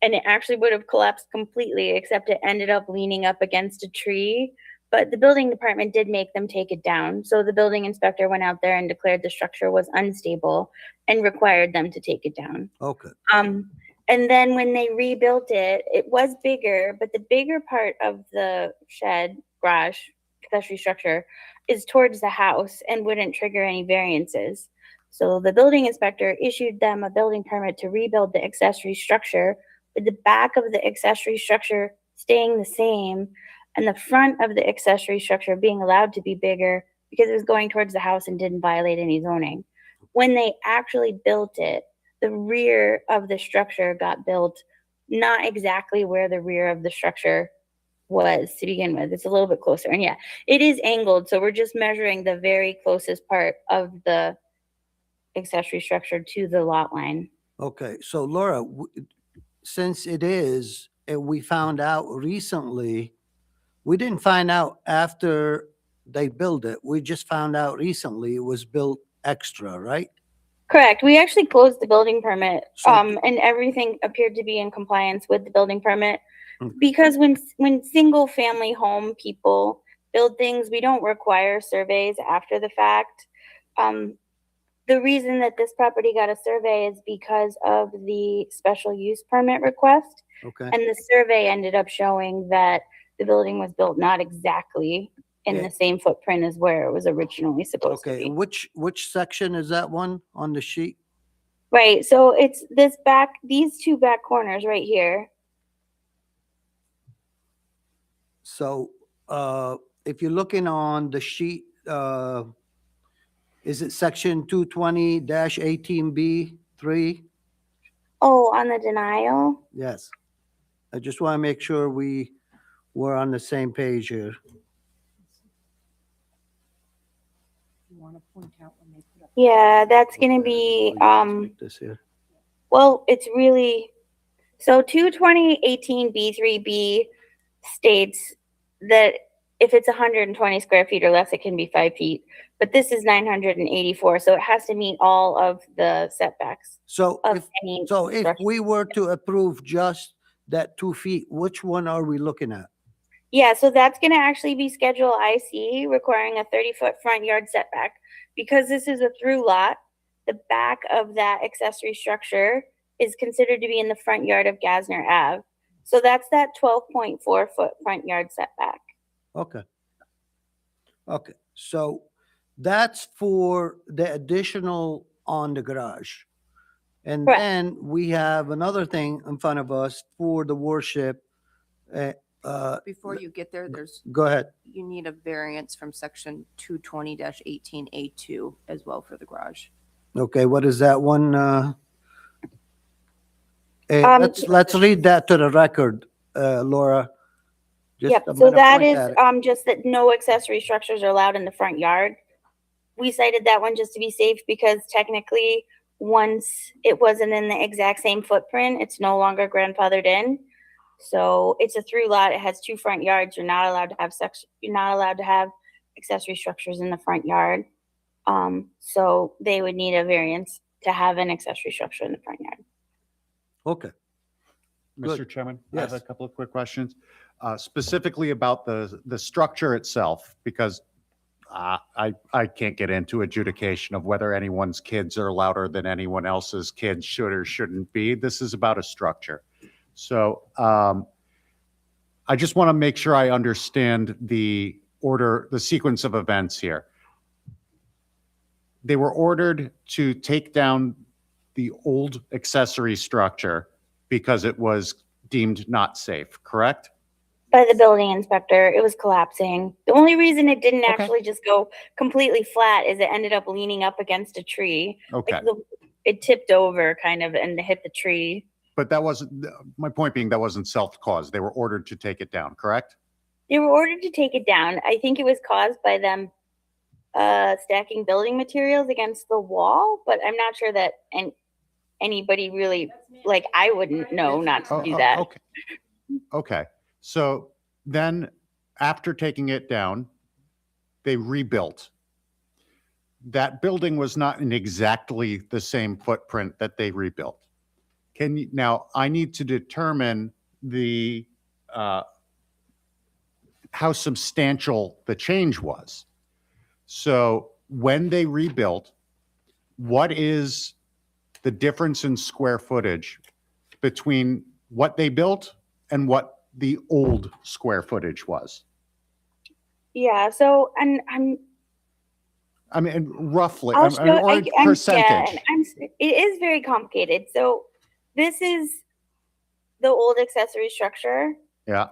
and it actually would have collapsed completely, except it ended up leaning up against a tree. But the building department did make them take it down. So the building inspector went out there and declared the structure was unstable and required them to take it down. okay, And then when they rebuilt it, it was bigger, but the bigger part of the shed, garage, accessory structure is towards the house and wouldn't trigger any variances. So the building inspector issued them a building permit to rebuild the accessory structure, with the back of the accessory structure staying the same and the front of the accessory structure being allowed to be bigger because it was going towards the house and didn't violate any zoning. When they actually built it, the rear of the structure got built not exactly where the rear of the structure was to begin with. It's a little bit closer. And yeah, it is angled. So we're just measuring the very closest part of the accessory structure to the lot line. okay. So Laura, since it is, and we found out recently, we didn't find out after they built it. We just found out recently it was built extra, right? Correct. We actually closed the building permit, So- and everything appeared to be in compliance with the building permit. Mm. Because when single family home people build things, we don't require surveys after the fact. The reason that this property got a survey is because of the special use permit request. Okay. And the survey ended up showing that the building was built not exactly in Yeah. the same footprint as where it was originally supposed to Okay, be. which section is that one on the sheet? Right, so it's these two back corners right here. So, if you're looking on the sheet, is it section 220-18B3? Oh, on the denial? Yes. I just want to make sure we're on the same page here. You want to point out when they put up. Yeah, that's gonna be, This here. well, it's really, so 220-18B3B states that if it's 120 square feet or less, it can be 5 feet. But this is 984, so it has to meet all of the setbacks So of if, any so if structure. we were to approve just that 2 feet, which one are we looking at? Yeah, so that's gonna actually be Schedule IC, requiring a 30-foot front yard setback. Because this is a through lot, the back of that accessory structure is considered to be in the front yard of Gasner Ave. So that's that 12.4-foot front yard setback. Okay. Okay, so that's for the additional on the garage. And Correct. then we have another thing in front of us for the worship. Before you get there, Go ahead. you need a variance from section 220-18A2 as well for the garage. Okay, what is that one? Um, Let's read that to the record, Laura. Just, Yep, I'm so gonna that point is, at it. just that no accessory structures are allowed in the front yard. We cited that one just to be safe because technically, once it wasn't in the exact same footprint, it's no longer grandfathered in. So it's a through lot, it has 2 front yards, you're not allowed to have accessory structures in the front yard. So they would need a variance to have an accessory structure in the front yard. Okay. Good. Mr. Chairman, I have a Yes. couple of quick questions, specifically about the structure itself, because I can't get into adjudication of whether anyone's kids are louder than anyone else's kids should or shouldn't be. This is about a structure. So I just want to make sure I understand the order, the sequence of events here. They were ordered to take down the old accessory structure because it was deemed not safe, correct? By the building inspector, it was collapsing. The only reason it didn't Okay. actually just go completely flat is it ended up leaning up against a tree. Okay. It tipped over kind of and hit the tree. But that wasn't, my point being, that wasn't self-caused. They were ordered to take it down, correct? They were ordered to take it down. I think it was caused by them stacking building materials against the wall, but I'm not sure that anybody really, like, I wouldn't know not to do that. Okay. Okay. So then after taking it down, they rebuilt. That building was not in exactly the same footprint that they rebuilt. Now I need to determine the, how substantial the change was. So when they rebuilt, what is the difference in square footage between what they built and what the old square footage was? Yeah, so I mean, roughly, I'll or show, percentage. it is very complicated. So this is the old accessory structure, Yeah.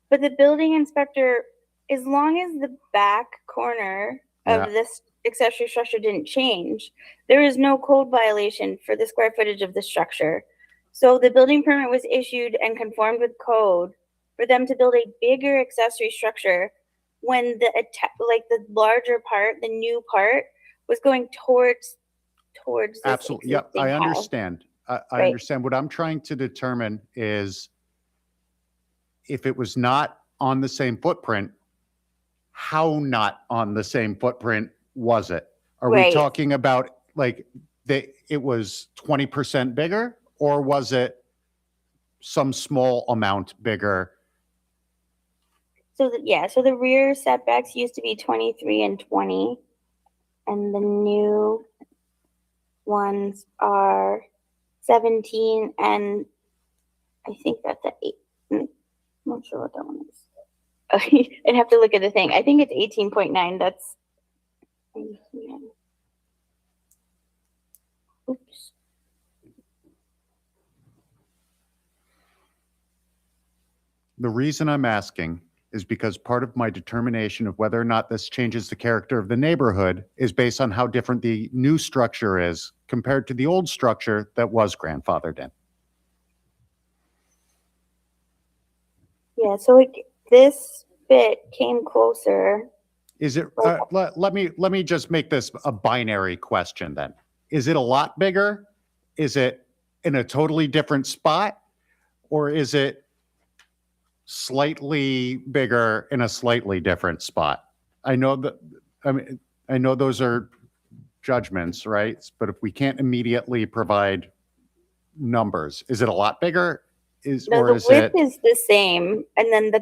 but the building inspector, as long as the back corner of Yeah. this accessory structure didn't change, there is no code violation for the square footage of the structure. So the building permit was issued and conformed with code for them to build a bigger accessory structure when like the larger part, the new part, was going towards this Absolutely. Yep. existing I house. understand. I Right. understand. What I'm trying to determine is if it was not on the same footprint, how not on the same footprint was it? Are we Right. talking about like it was 20% bigger, or was it some small amount bigger? So so the rear setbacks used to be 23 and 20, and the new ones are 17, and I think that's at 8. I'm not sure what that one is. I'd have to look at the thing. I think it's 18.9. That's. Oops. The reason I'm asking is because part of my determination of whether or not this changes the character of the neighborhood is based on how different the new structure is compared to the old structure that was grandfathered in. Yeah, so this bit came closer. Is it, let me just make this a binary question then. Is it a lot bigger? Is it in a totally different spot? Or is it slightly bigger in a slightly different spot? I know that, I know those are judgments, right? But if we can't immediately provide numbers, is it a lot bigger? No, Or the is width it, is the same, and then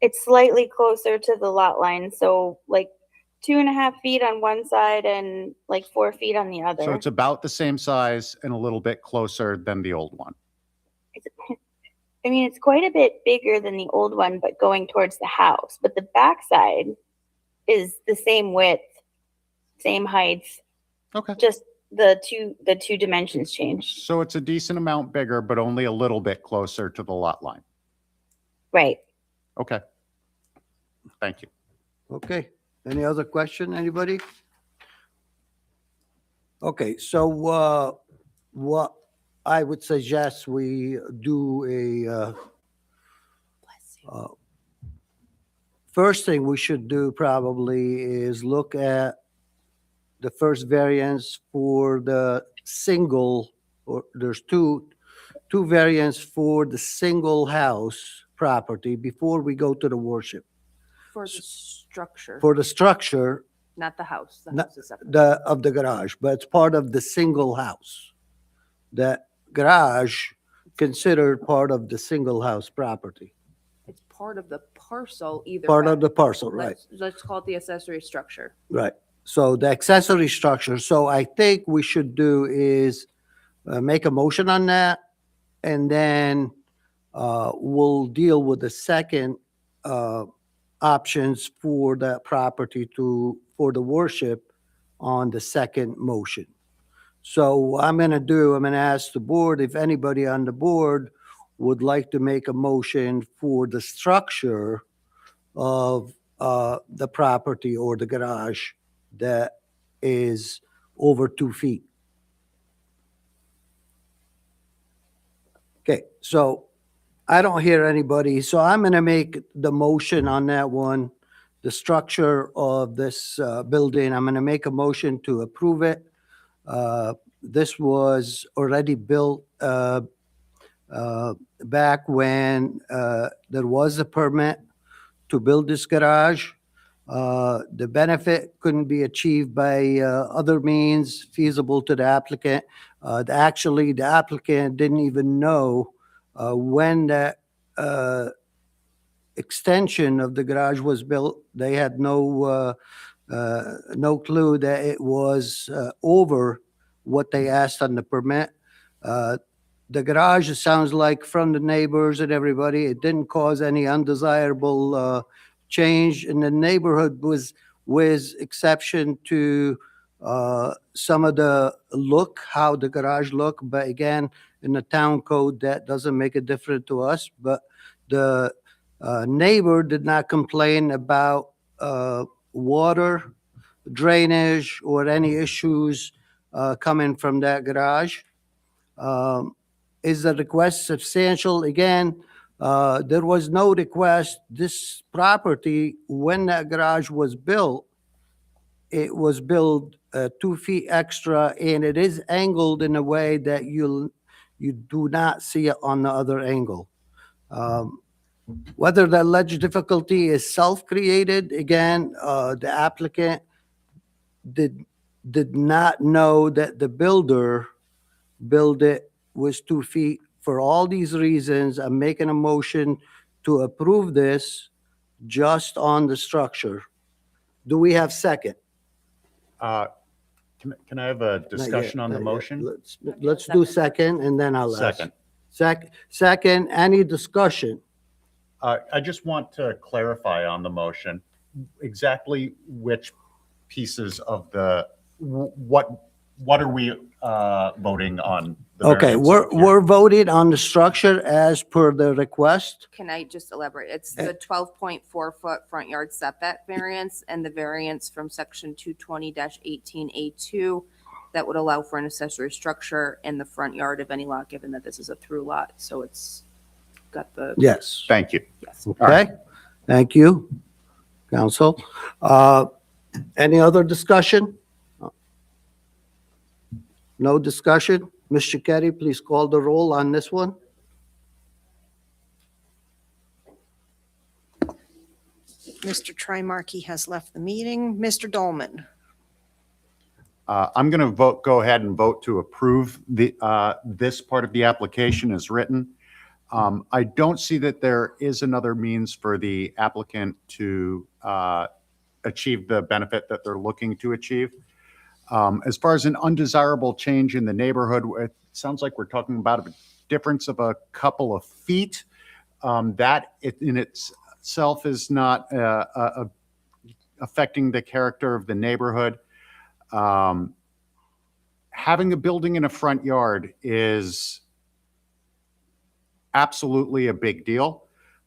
it's slightly closer to the lot line, so like 2.5 feet on one side and like 4 feet on the other. so it's about the same size and a little bit closer than the old one? I mean, it's quite a bit bigger than the old one, but going towards the house. But the backside is the same width, same height. Okay. Just the two dimensions changed. So it's a decent amount bigger, but only a little bit closer to the lot line. Right. Okay. Thank you. Okay. Any other question, anybody? Okay, so what I would suggest we do first thing we should do probably is look at the first variance for the single, or there's two variants for the single house property before we go to the worship. For the structure, For the structure, not the house. The not house is separate. of the garage, but it's part of the single house. That garage considered part of the single house property, It's part of the parcel either part way. of the parcel, right? Let's call it the accessory structure. Right. So the accessory structure, so I think we should do is make a motion on that, and then we'll deal with the second options for that property for the worship on the second motion. So what I'm gonna ask the board, if anybody on the board would like to make a motion for the structure of the property or the garage that is over 2 feet. Okay, so I don't hear anybody, so I'm gonna make the motion on that one. The structure of this building, I'm gonna make a motion to approve it. This was already built back when there was a permit to build this garage. The benefit couldn't be achieved by other means feasible to the applicant. Actually, the applicant didn't even know when that extension of the garage was built. They had no clue that it was over what they asked on the permit. The garage, it sounds like from the neighbors and everybody, it didn't cause any undesirable change in the neighborhood, was with exception to some of the look, how the garage looked. But again, in the town code, that doesn't make a difference to us. But the neighbor did not complain about water, drainage, or any issues coming from that garage. Is the request substantial? Again, there was no request. This property, when that garage was built, it was built 2 feet extra, and it is angled in a way that you do not see it on the other angle. Whether the alleged difficulty is self-created, again, the applicant did not know that the builder built it was 2 feet. For all these reasons, I'm making a motion to approve this just on the structure. Do we have second? Can I have a discussion on the Not yet. motion? Let's do second, and then I'll ask. Second. Second, any discussion? I just want to clarify on the motion, exactly which pieces of what are we voting on? the Okay, variance we're of here? we're voting on the structure as per the request. Can I just elaborate? It's the 12.4-foot front yard setback variance and the variance from section 220-18A2 that would allow for an accessory structure in the front yard of any lot, given that this is a through lot. So it's got the. Yes. Thank you. Yes. Okay, thank you, council. Any other discussion? No discussion? Ms. Chiquetti, please call the roll on this one. Mr. Trimarchi has left the meeting. Mr. Dolman. I'm going to go ahead and vote to approve this part of the application as written. I don't see that there is another means for the applicant to achieve the benefit that they're looking to achieve. As far as an undesirable change in the neighborhood, it sounds like we're talking about a difference of a couple of feet. That in itself is not affecting the character of the neighborhood. Having a building in a front yard is absolutely a big deal.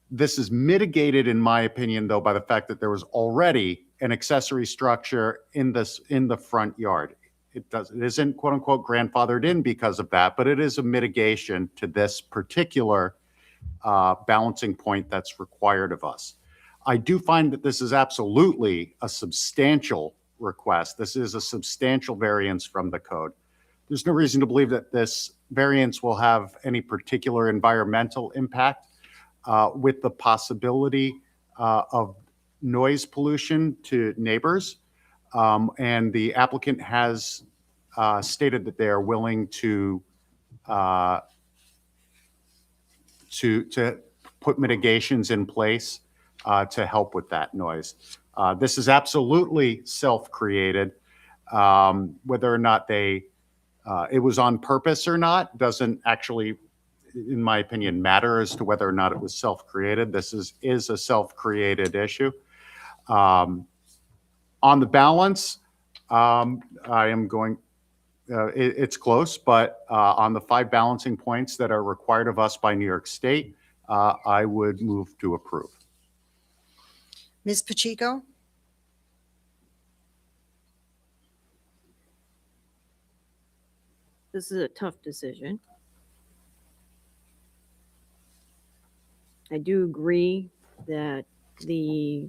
This is mitigated, in my opinion, though, by the fact that there was already an accessory structure in the front yard. It isn't quote unquote grandfathered in because of that, but it is a mitigation to this particular balancing point that's required of us. I do find that this is absolutely a substantial request. This is a substantial variance from the code. There's no reason to believe that this variance will have any particular environmental impact, with the possibility of noise pollution to neighbors. And the applicant has stated that they are willing to put mitigations in place to help with that noise. This is absolutely self-created. Whether or not it was on purpose or not doesn't actually, in my opinion, matter as to whether or not it was self-created. This is a self-created issue. On the balance, I am going, it's close, but on the 5 balancing points that are required of us by New York State, I would move to approve. Ms. Pacheco? This is a tough decision. I do agree that the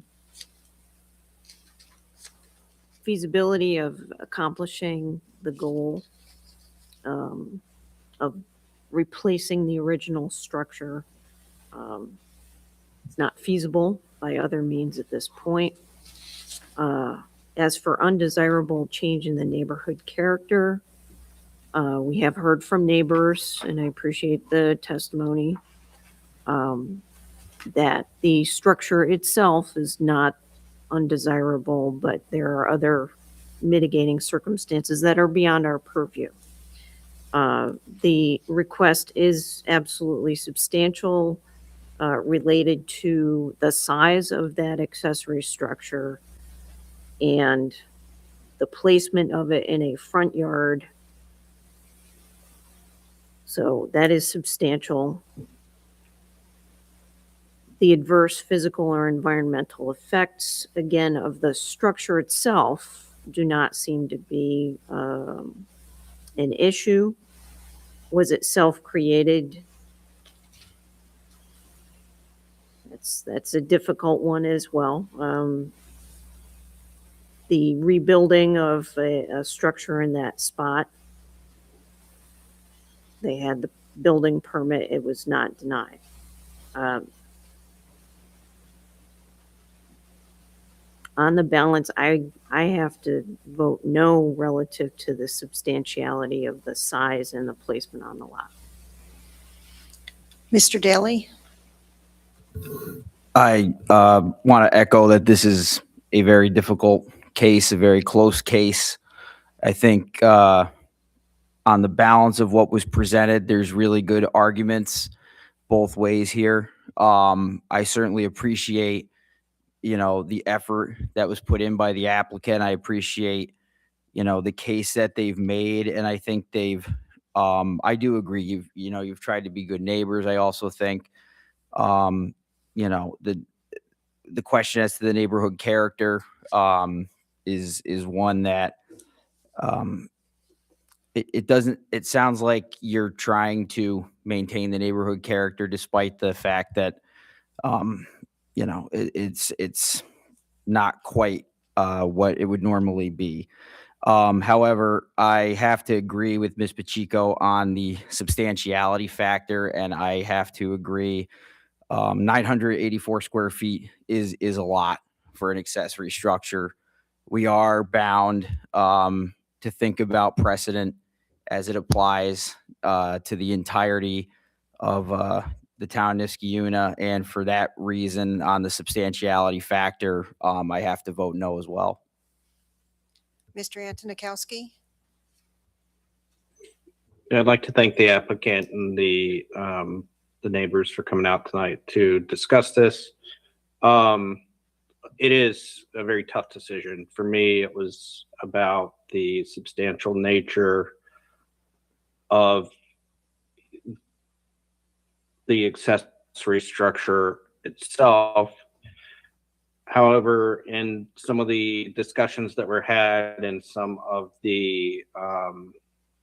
feasibility of accomplishing the goal of replacing the original structure is not feasible by other means at this point. As for undesirable change in the neighborhood character, we have heard from neighbors, and I appreciate the testimony, that the structure itself is not undesirable, but there are other mitigating circumstances that are beyond our purview. The request is absolutely substantial, related to the size of that accessory structure and the placement of it in a front yard. So that is substantial. The adverse physical or environmental effects, again, of the structure itself do not seem to be an issue. Was it self-created? That's a difficult one as well. The rebuilding of a structure in that spot, they had the building permit, it was not denied. On the balance, I have to vote no relative to the substantiality of the size and the placement on the lot. Mr. Daly? I want to echo that this is a very difficult case, a very close case. I think on the balance of what was presented, there's really good arguments both ways here. I certainly appreciate, the effort that was put in by the applicant. I appreciate, the case that they've made, and I think I do agree. You've tried to be good neighbors. I also think, the question as to the neighborhood character is one that it sounds like you're trying to maintain the neighborhood character despite the fact that it's not quite what it would normally be. However, I have to agree with Ms. Pacheco on the substantiality factor, and I have to agree 984 square feet is a lot for an accessory structure. We are bound to think about precedent as it applies to the entirety of the town of Niskayuna, and for that reason, on the substantiality factor, I have to vote no as well. Mr. Antonikowski? I'd like to thank the applicant and the neighbors for coming out tonight to discuss this. It is a very tough decision. For me, it was about the substantial nature of the accessory structure itself. However, in some of the discussions that were had and some of the,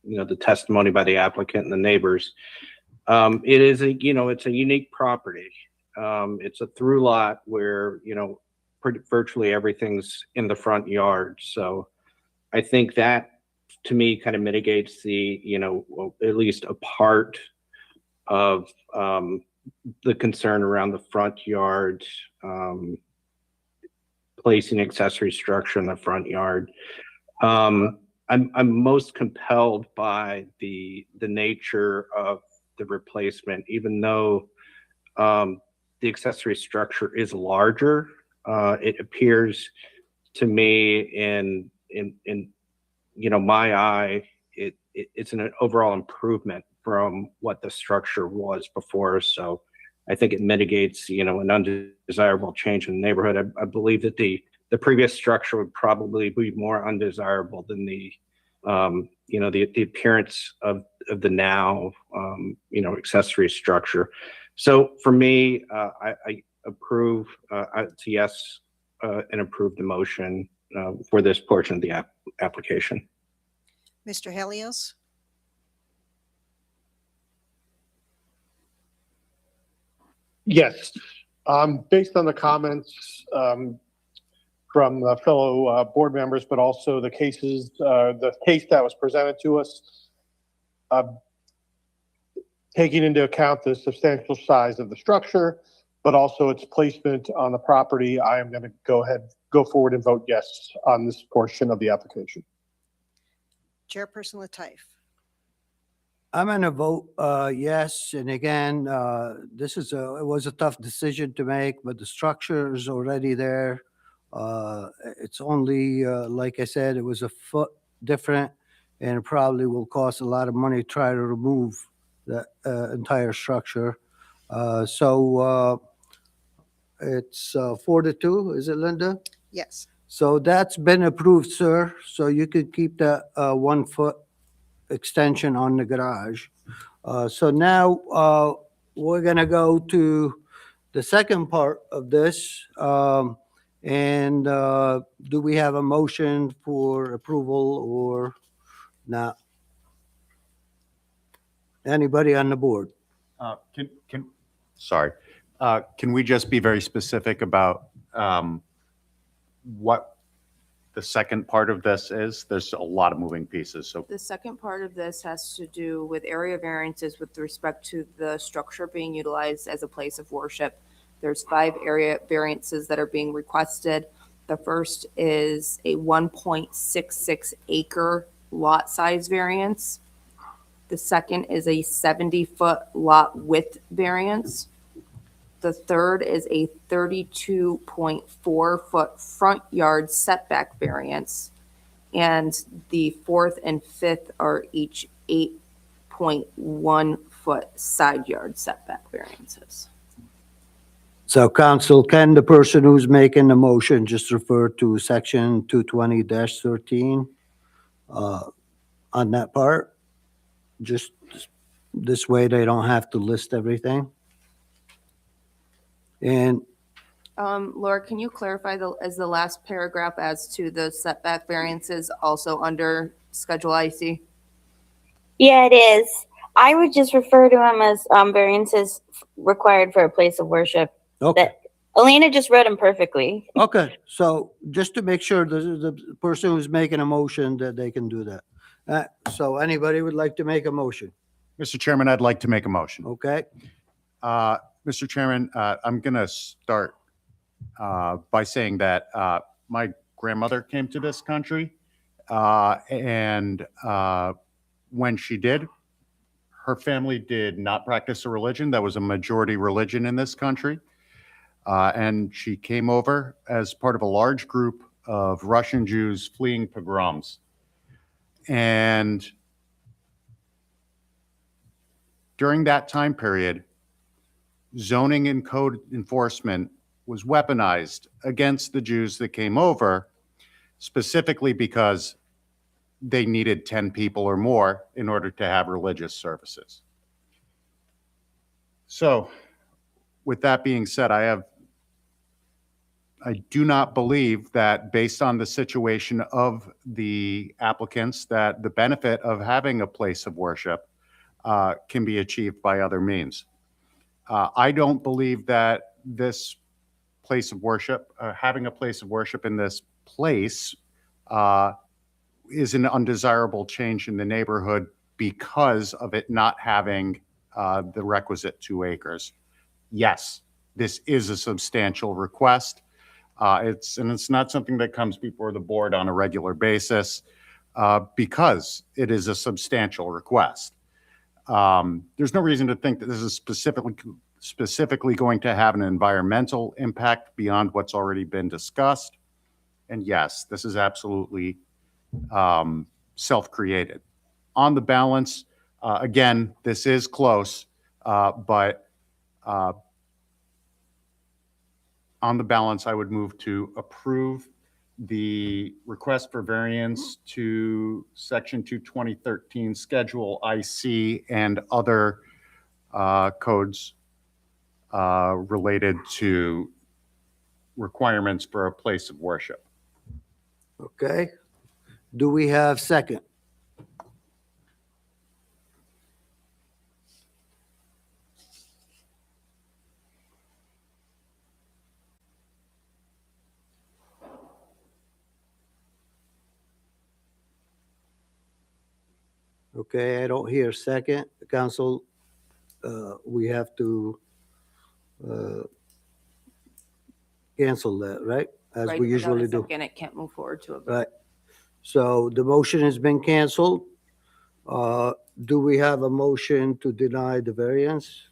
the testimony by the applicant and the neighbors, it is it's a unique property. It's a through lot where, virtually everything's in the front yard. So I think that to me kind of mitigates the, well, at least a part of the concern around the front yard, placing accessory structure in the front yard. I'm most compelled by the nature of the replacement, even though the accessory structure is larger. It appears to me in my eye, it's an overall improvement from what the structure was before. So I think it mitigates, an undesirable change in the neighborhood. I believe that the previous structure would probably be more undesirable than the appearance of the now, accessory structure. So for me, I approve, it's a yes, and approve the motion for this portion of the application. Mr. Helios? Yes. Based on the comments from fellow board members, but also the case that was presented to us, taking into account the substantial size of the structure, but also its placement on the property, I am going to go forward and vote yes on this portion of the application. Chairperson Lateef? I'm gonna vote yes, and again, it was a tough decision to make, but the structure is already there. It's only, like I said, it was a foot different, and it probably will cost a lot of money to try to remove the entire structure. So it's 4-2, is it, Linda? Yes. So that's been approved, sir. So you could keep that 1 foot extension on the garage. So now we're gonna go to the second part of this. And do we have a motion for approval or not? Anybody on the board? Can we just be very specific about what the second part of this is? There's a lot of moving pieces, so. The second part of this has to do with area variances with respect to the structure being utilized as a place of worship. There's 5 area variances that are being requested. The first is a 1.66 acre lot size variance. The second is a 70-foot lot width variance. The third is a 32.4 foot front yard setback variance. And the fourth and fifth are each 8.1 foot side yard setback variances. So council, can the person who's making the motion just refer to section 220-13 on that part? Just this way they don't have to list everything. And Laura, can you clarify as the last paragraph as to the setback variances also under Schedule IC? Yeah, it is. I would just refer to them as variances required for a place of worship. okay, Elena just wrote them perfectly. okay. So just to make sure the person who's making a motion that they can do that. So anybody would like to make a motion? Mr. Chairman, I'd like to make a motion. Okay, Mr. Chairman, I'm going to start by saying that my grandmother came to this country, and when she did, her family did not practice a religion that was a majority religion in this country. And she came over as part of a large group of Russian Jews fleeing pogroms. And during that time period, zoning and code enforcement was weaponized against the Jews that came over, specifically because they needed 10 people or more in order to have religious services. So with that being said, I do not believe that based on the situation of the applicants, that the benefit of having a place of worship can be achieved by other means. I don't believe that this place of worship, having a place of worship in this place, is an undesirable change in the neighborhood because of it not having the requisite 2 acres. Yes, this is a substantial request. It's not something that comes before the board on a regular basis because it is a substantial request. There's no reason to think that this is specifically going to have an environmental impact beyond what's already been discussed. And yes, this is absolutely self-created. On the balance, again, this is close, but on the balance, I would move to approve the request for variance to Section 22013 Schedule IC and other codes related to requirements for a place of worship. Okay. Do we have second? Okay, I don't hear second. Council, we have to cancel that, right? As Right, we without a usually do. second, it can't move forward to a vote. Right. So the motion has been canceled. Do we have a motion to deny the variance?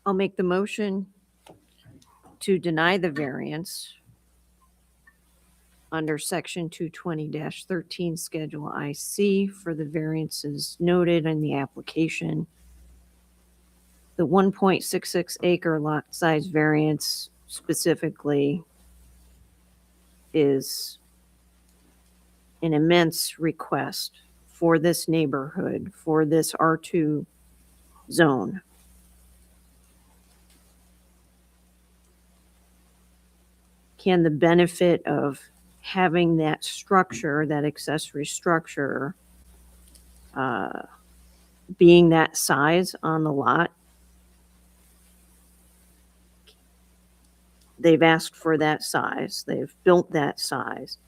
I'll make the motion to deny the variance under section 220-13 Schedule IC for the variances noted in the application. The 1.66 acre lot size variance specifically is an immense request for this neighborhood, for this R2 zone. Can the benefit of having that structure, that accessory structure, being that size on the lot, they've asked for that size, they've built that size.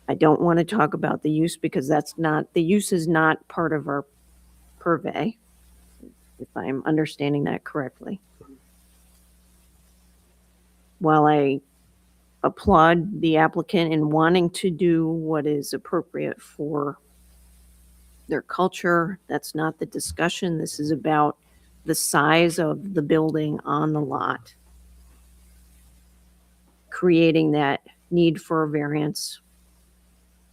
I don't want to talk about the use because the use is not part of our purvey, if I'm understanding that correctly. While I applaud the applicant in wanting to do what is appropriate for their culture, that's not the discussion. This is about the size of the building on the lot, creating that need for a variance.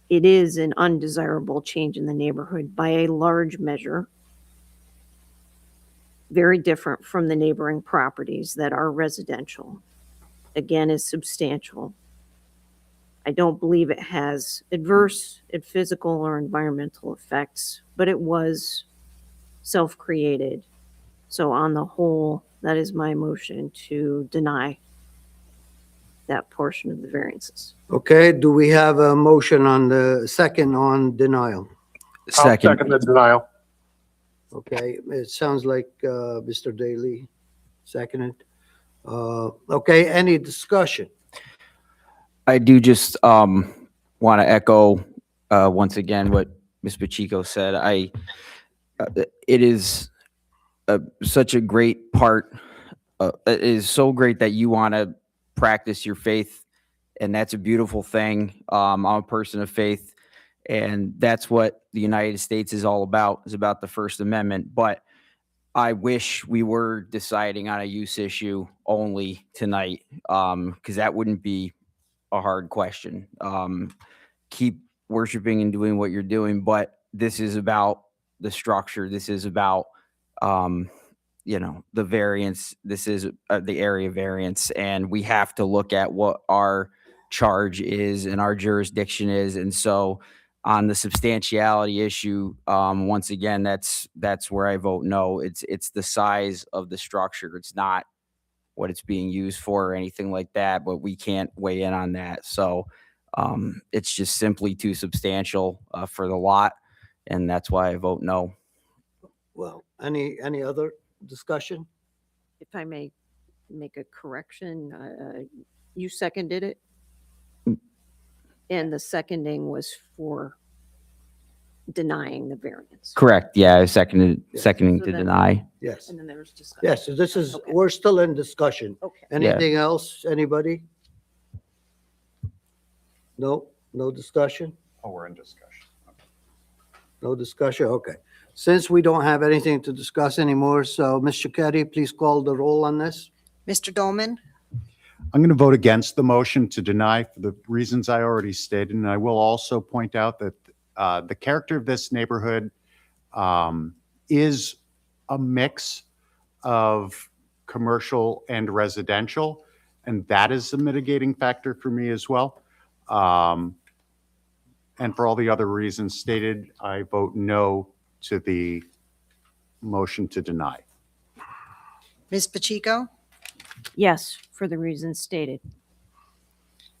It is an undesirable change in the neighborhood by a large measure, very different from the neighboring properties that are residential. Again, is substantial. I don't believe it has adverse physical or environmental effects, but it was self-created. So on the whole, that is my motion to deny that portion of the variances. Okay, do we have a motion on the second on denial? I'll second the denial. Okay, it sounds like Mr. Daly seconded. Okay, any discussion? I do just want to echo once again what Ms. Pacheco said. It is such a great part. It is so great that you want to practice your faith, and that's a beautiful thing. I'm a person of faith, and that's what the United States is all about, is about the First Amendment. But I wish we were deciding on a use issue only tonight, because that wouldn't be a hard question. Keep worshiping and doing what you're doing, but this is about the structure. This is about, the variance. This is the area variance, and we have to look at what our charge is and our jurisdiction is. And so on the substantiality issue, once again, that's where I vote no. It's the size of the structure. It's not what it's being used for or anything like that, but we can't weigh in on that. So it's just simply too substantial for the lot, and that's why I vote no. Well, any other discussion? If I may make a correction, you seconded it? And the seconding was for denying the variance. Correct. Yeah, I seconding So to then- deny. Yes. And then there was discussion. Yes, so this is, Okay. we're still in discussion. Okay. Anything else, anybody? No, no discussion? Oh, we're in discussion. No discussion, okay. Since we don't have anything to discuss anymore, so Ms. Shakedi, please call the roll on this. Mr. Dolman, I'm going to vote against the motion to deny for the reasons I already stated. And I will also point out that the character of this neighborhood is a mix of commercial and residential, and that is a mitigating factor for me as well. And for all the other reasons stated, I vote no to the motion to deny. Ms. Pacheco, Yes, for the reasons stated.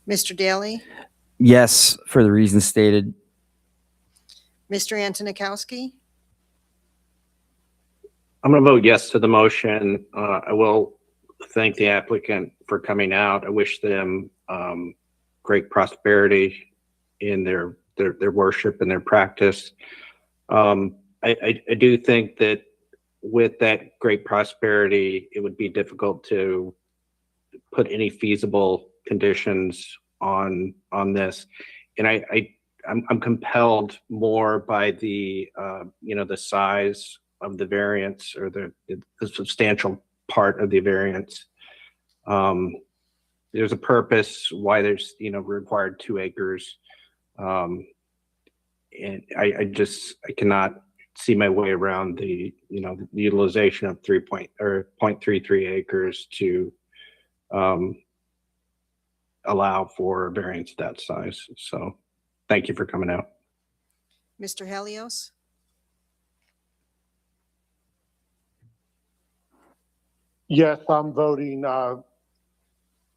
Mr. Daly, Yes, for the reasons stated. Mr. Antonikowski, I'm going to vote yes to the motion. I will thank the applicant for coming out. I wish them great prosperity in their worship and their practice. I do think that with that great prosperity, it would be difficult to put any feasible conditions on this. And I'm compelled more by the the size of the variance, or the substantial part of the variance. There's a purpose why there's required 2 acres. And I cannot see my way around the the utilization of 0.33 acres to allow for a variance that size. So thank you for coming out. Mr. Helios, Yes, I'm voting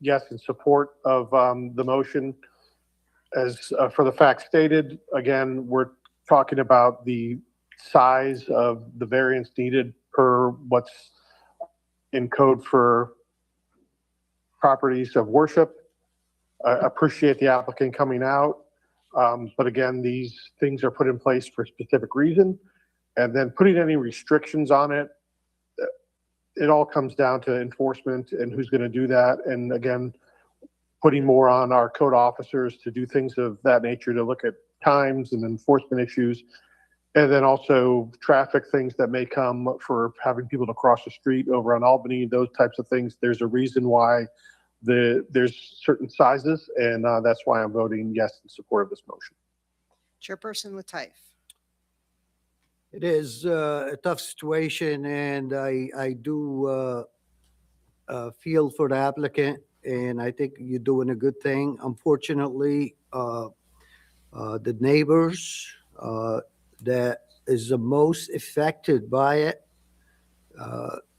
yes in support of the motion. As for the facts stated, again, we're talking about the size of the variance needed per what's in code for properties of worship. I appreciate the applicant coming out. But again, these things are put in place for a specific reason. And then putting any restrictions on it, it all comes down to enforcement and who's going to do that. And again, putting more on our code officers to do things of that nature, to look at times and enforcement issues. And then also traffic things that may come for having people to cross the street over on Albany, those types of things. There's a reason why there's certain sizes, and that's why I'm voting yes in support of this motion. Chairperson Lateef. It is a tough situation, and I do feel for the applicant, and I think you're doing a good thing. Unfortunately, the neighbors that is the most affected by it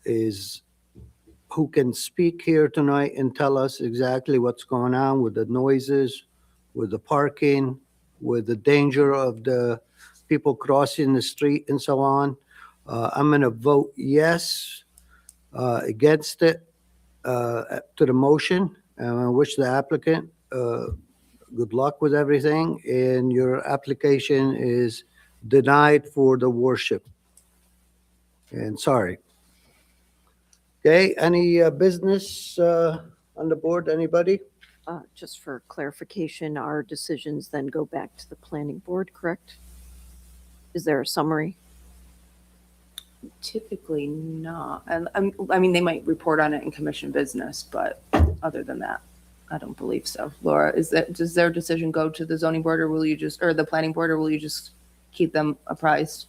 is who can speak here tonight and tell us exactly what's going on with the noises, with the parking, with the danger of the people crossing the street and so on. I'm going to vote yes against it to the motion. And I wish the applicant good luck with everything. And your application is denied for the worship. And sorry. Okay, any business on the board, anybody? Just for clarification, our decisions then go back to the planning board, correct? Is there a summary? Typically not. And I mean, they might report on it in commission business, but other than that, I don't believe so. Laura, does their decision go to the zoning board, or will you just, or the planning board, or will you just keep them apprised?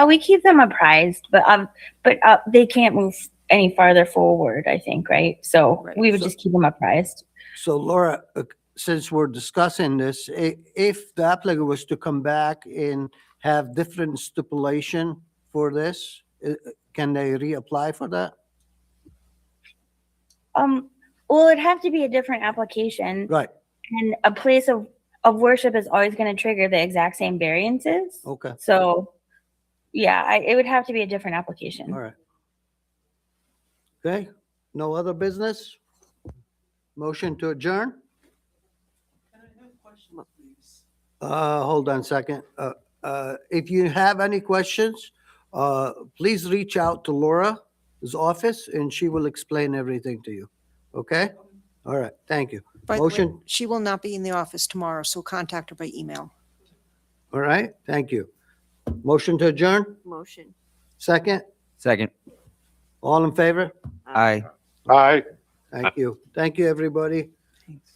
We keep them apprised, but they can't move any farther forward, I think, right? So Right. we would just keep them apprised. So Laura, since we're discussing this, if the applicant was to come back and have different stipulation for this, can they reapply for that? Well, it'd have to be a different application. Right, And a place of worship is always going to trigger the exact same variances. okay. So Yeah, it would have to be a different application. All right. Okay, no other business? Motion to adjourn? Hold on a second. If you have any questions, please reach out to Laura's office and she will explain everything to you. Okay? All right, thank you. By the way, Motion, she will not be in the office tomorrow, so contact her by email. all right, thank you. Motion to adjourn? Motion. Second? Second. All in favor? Aye. Aye. Thank you. Thank you, everybody. Thanks.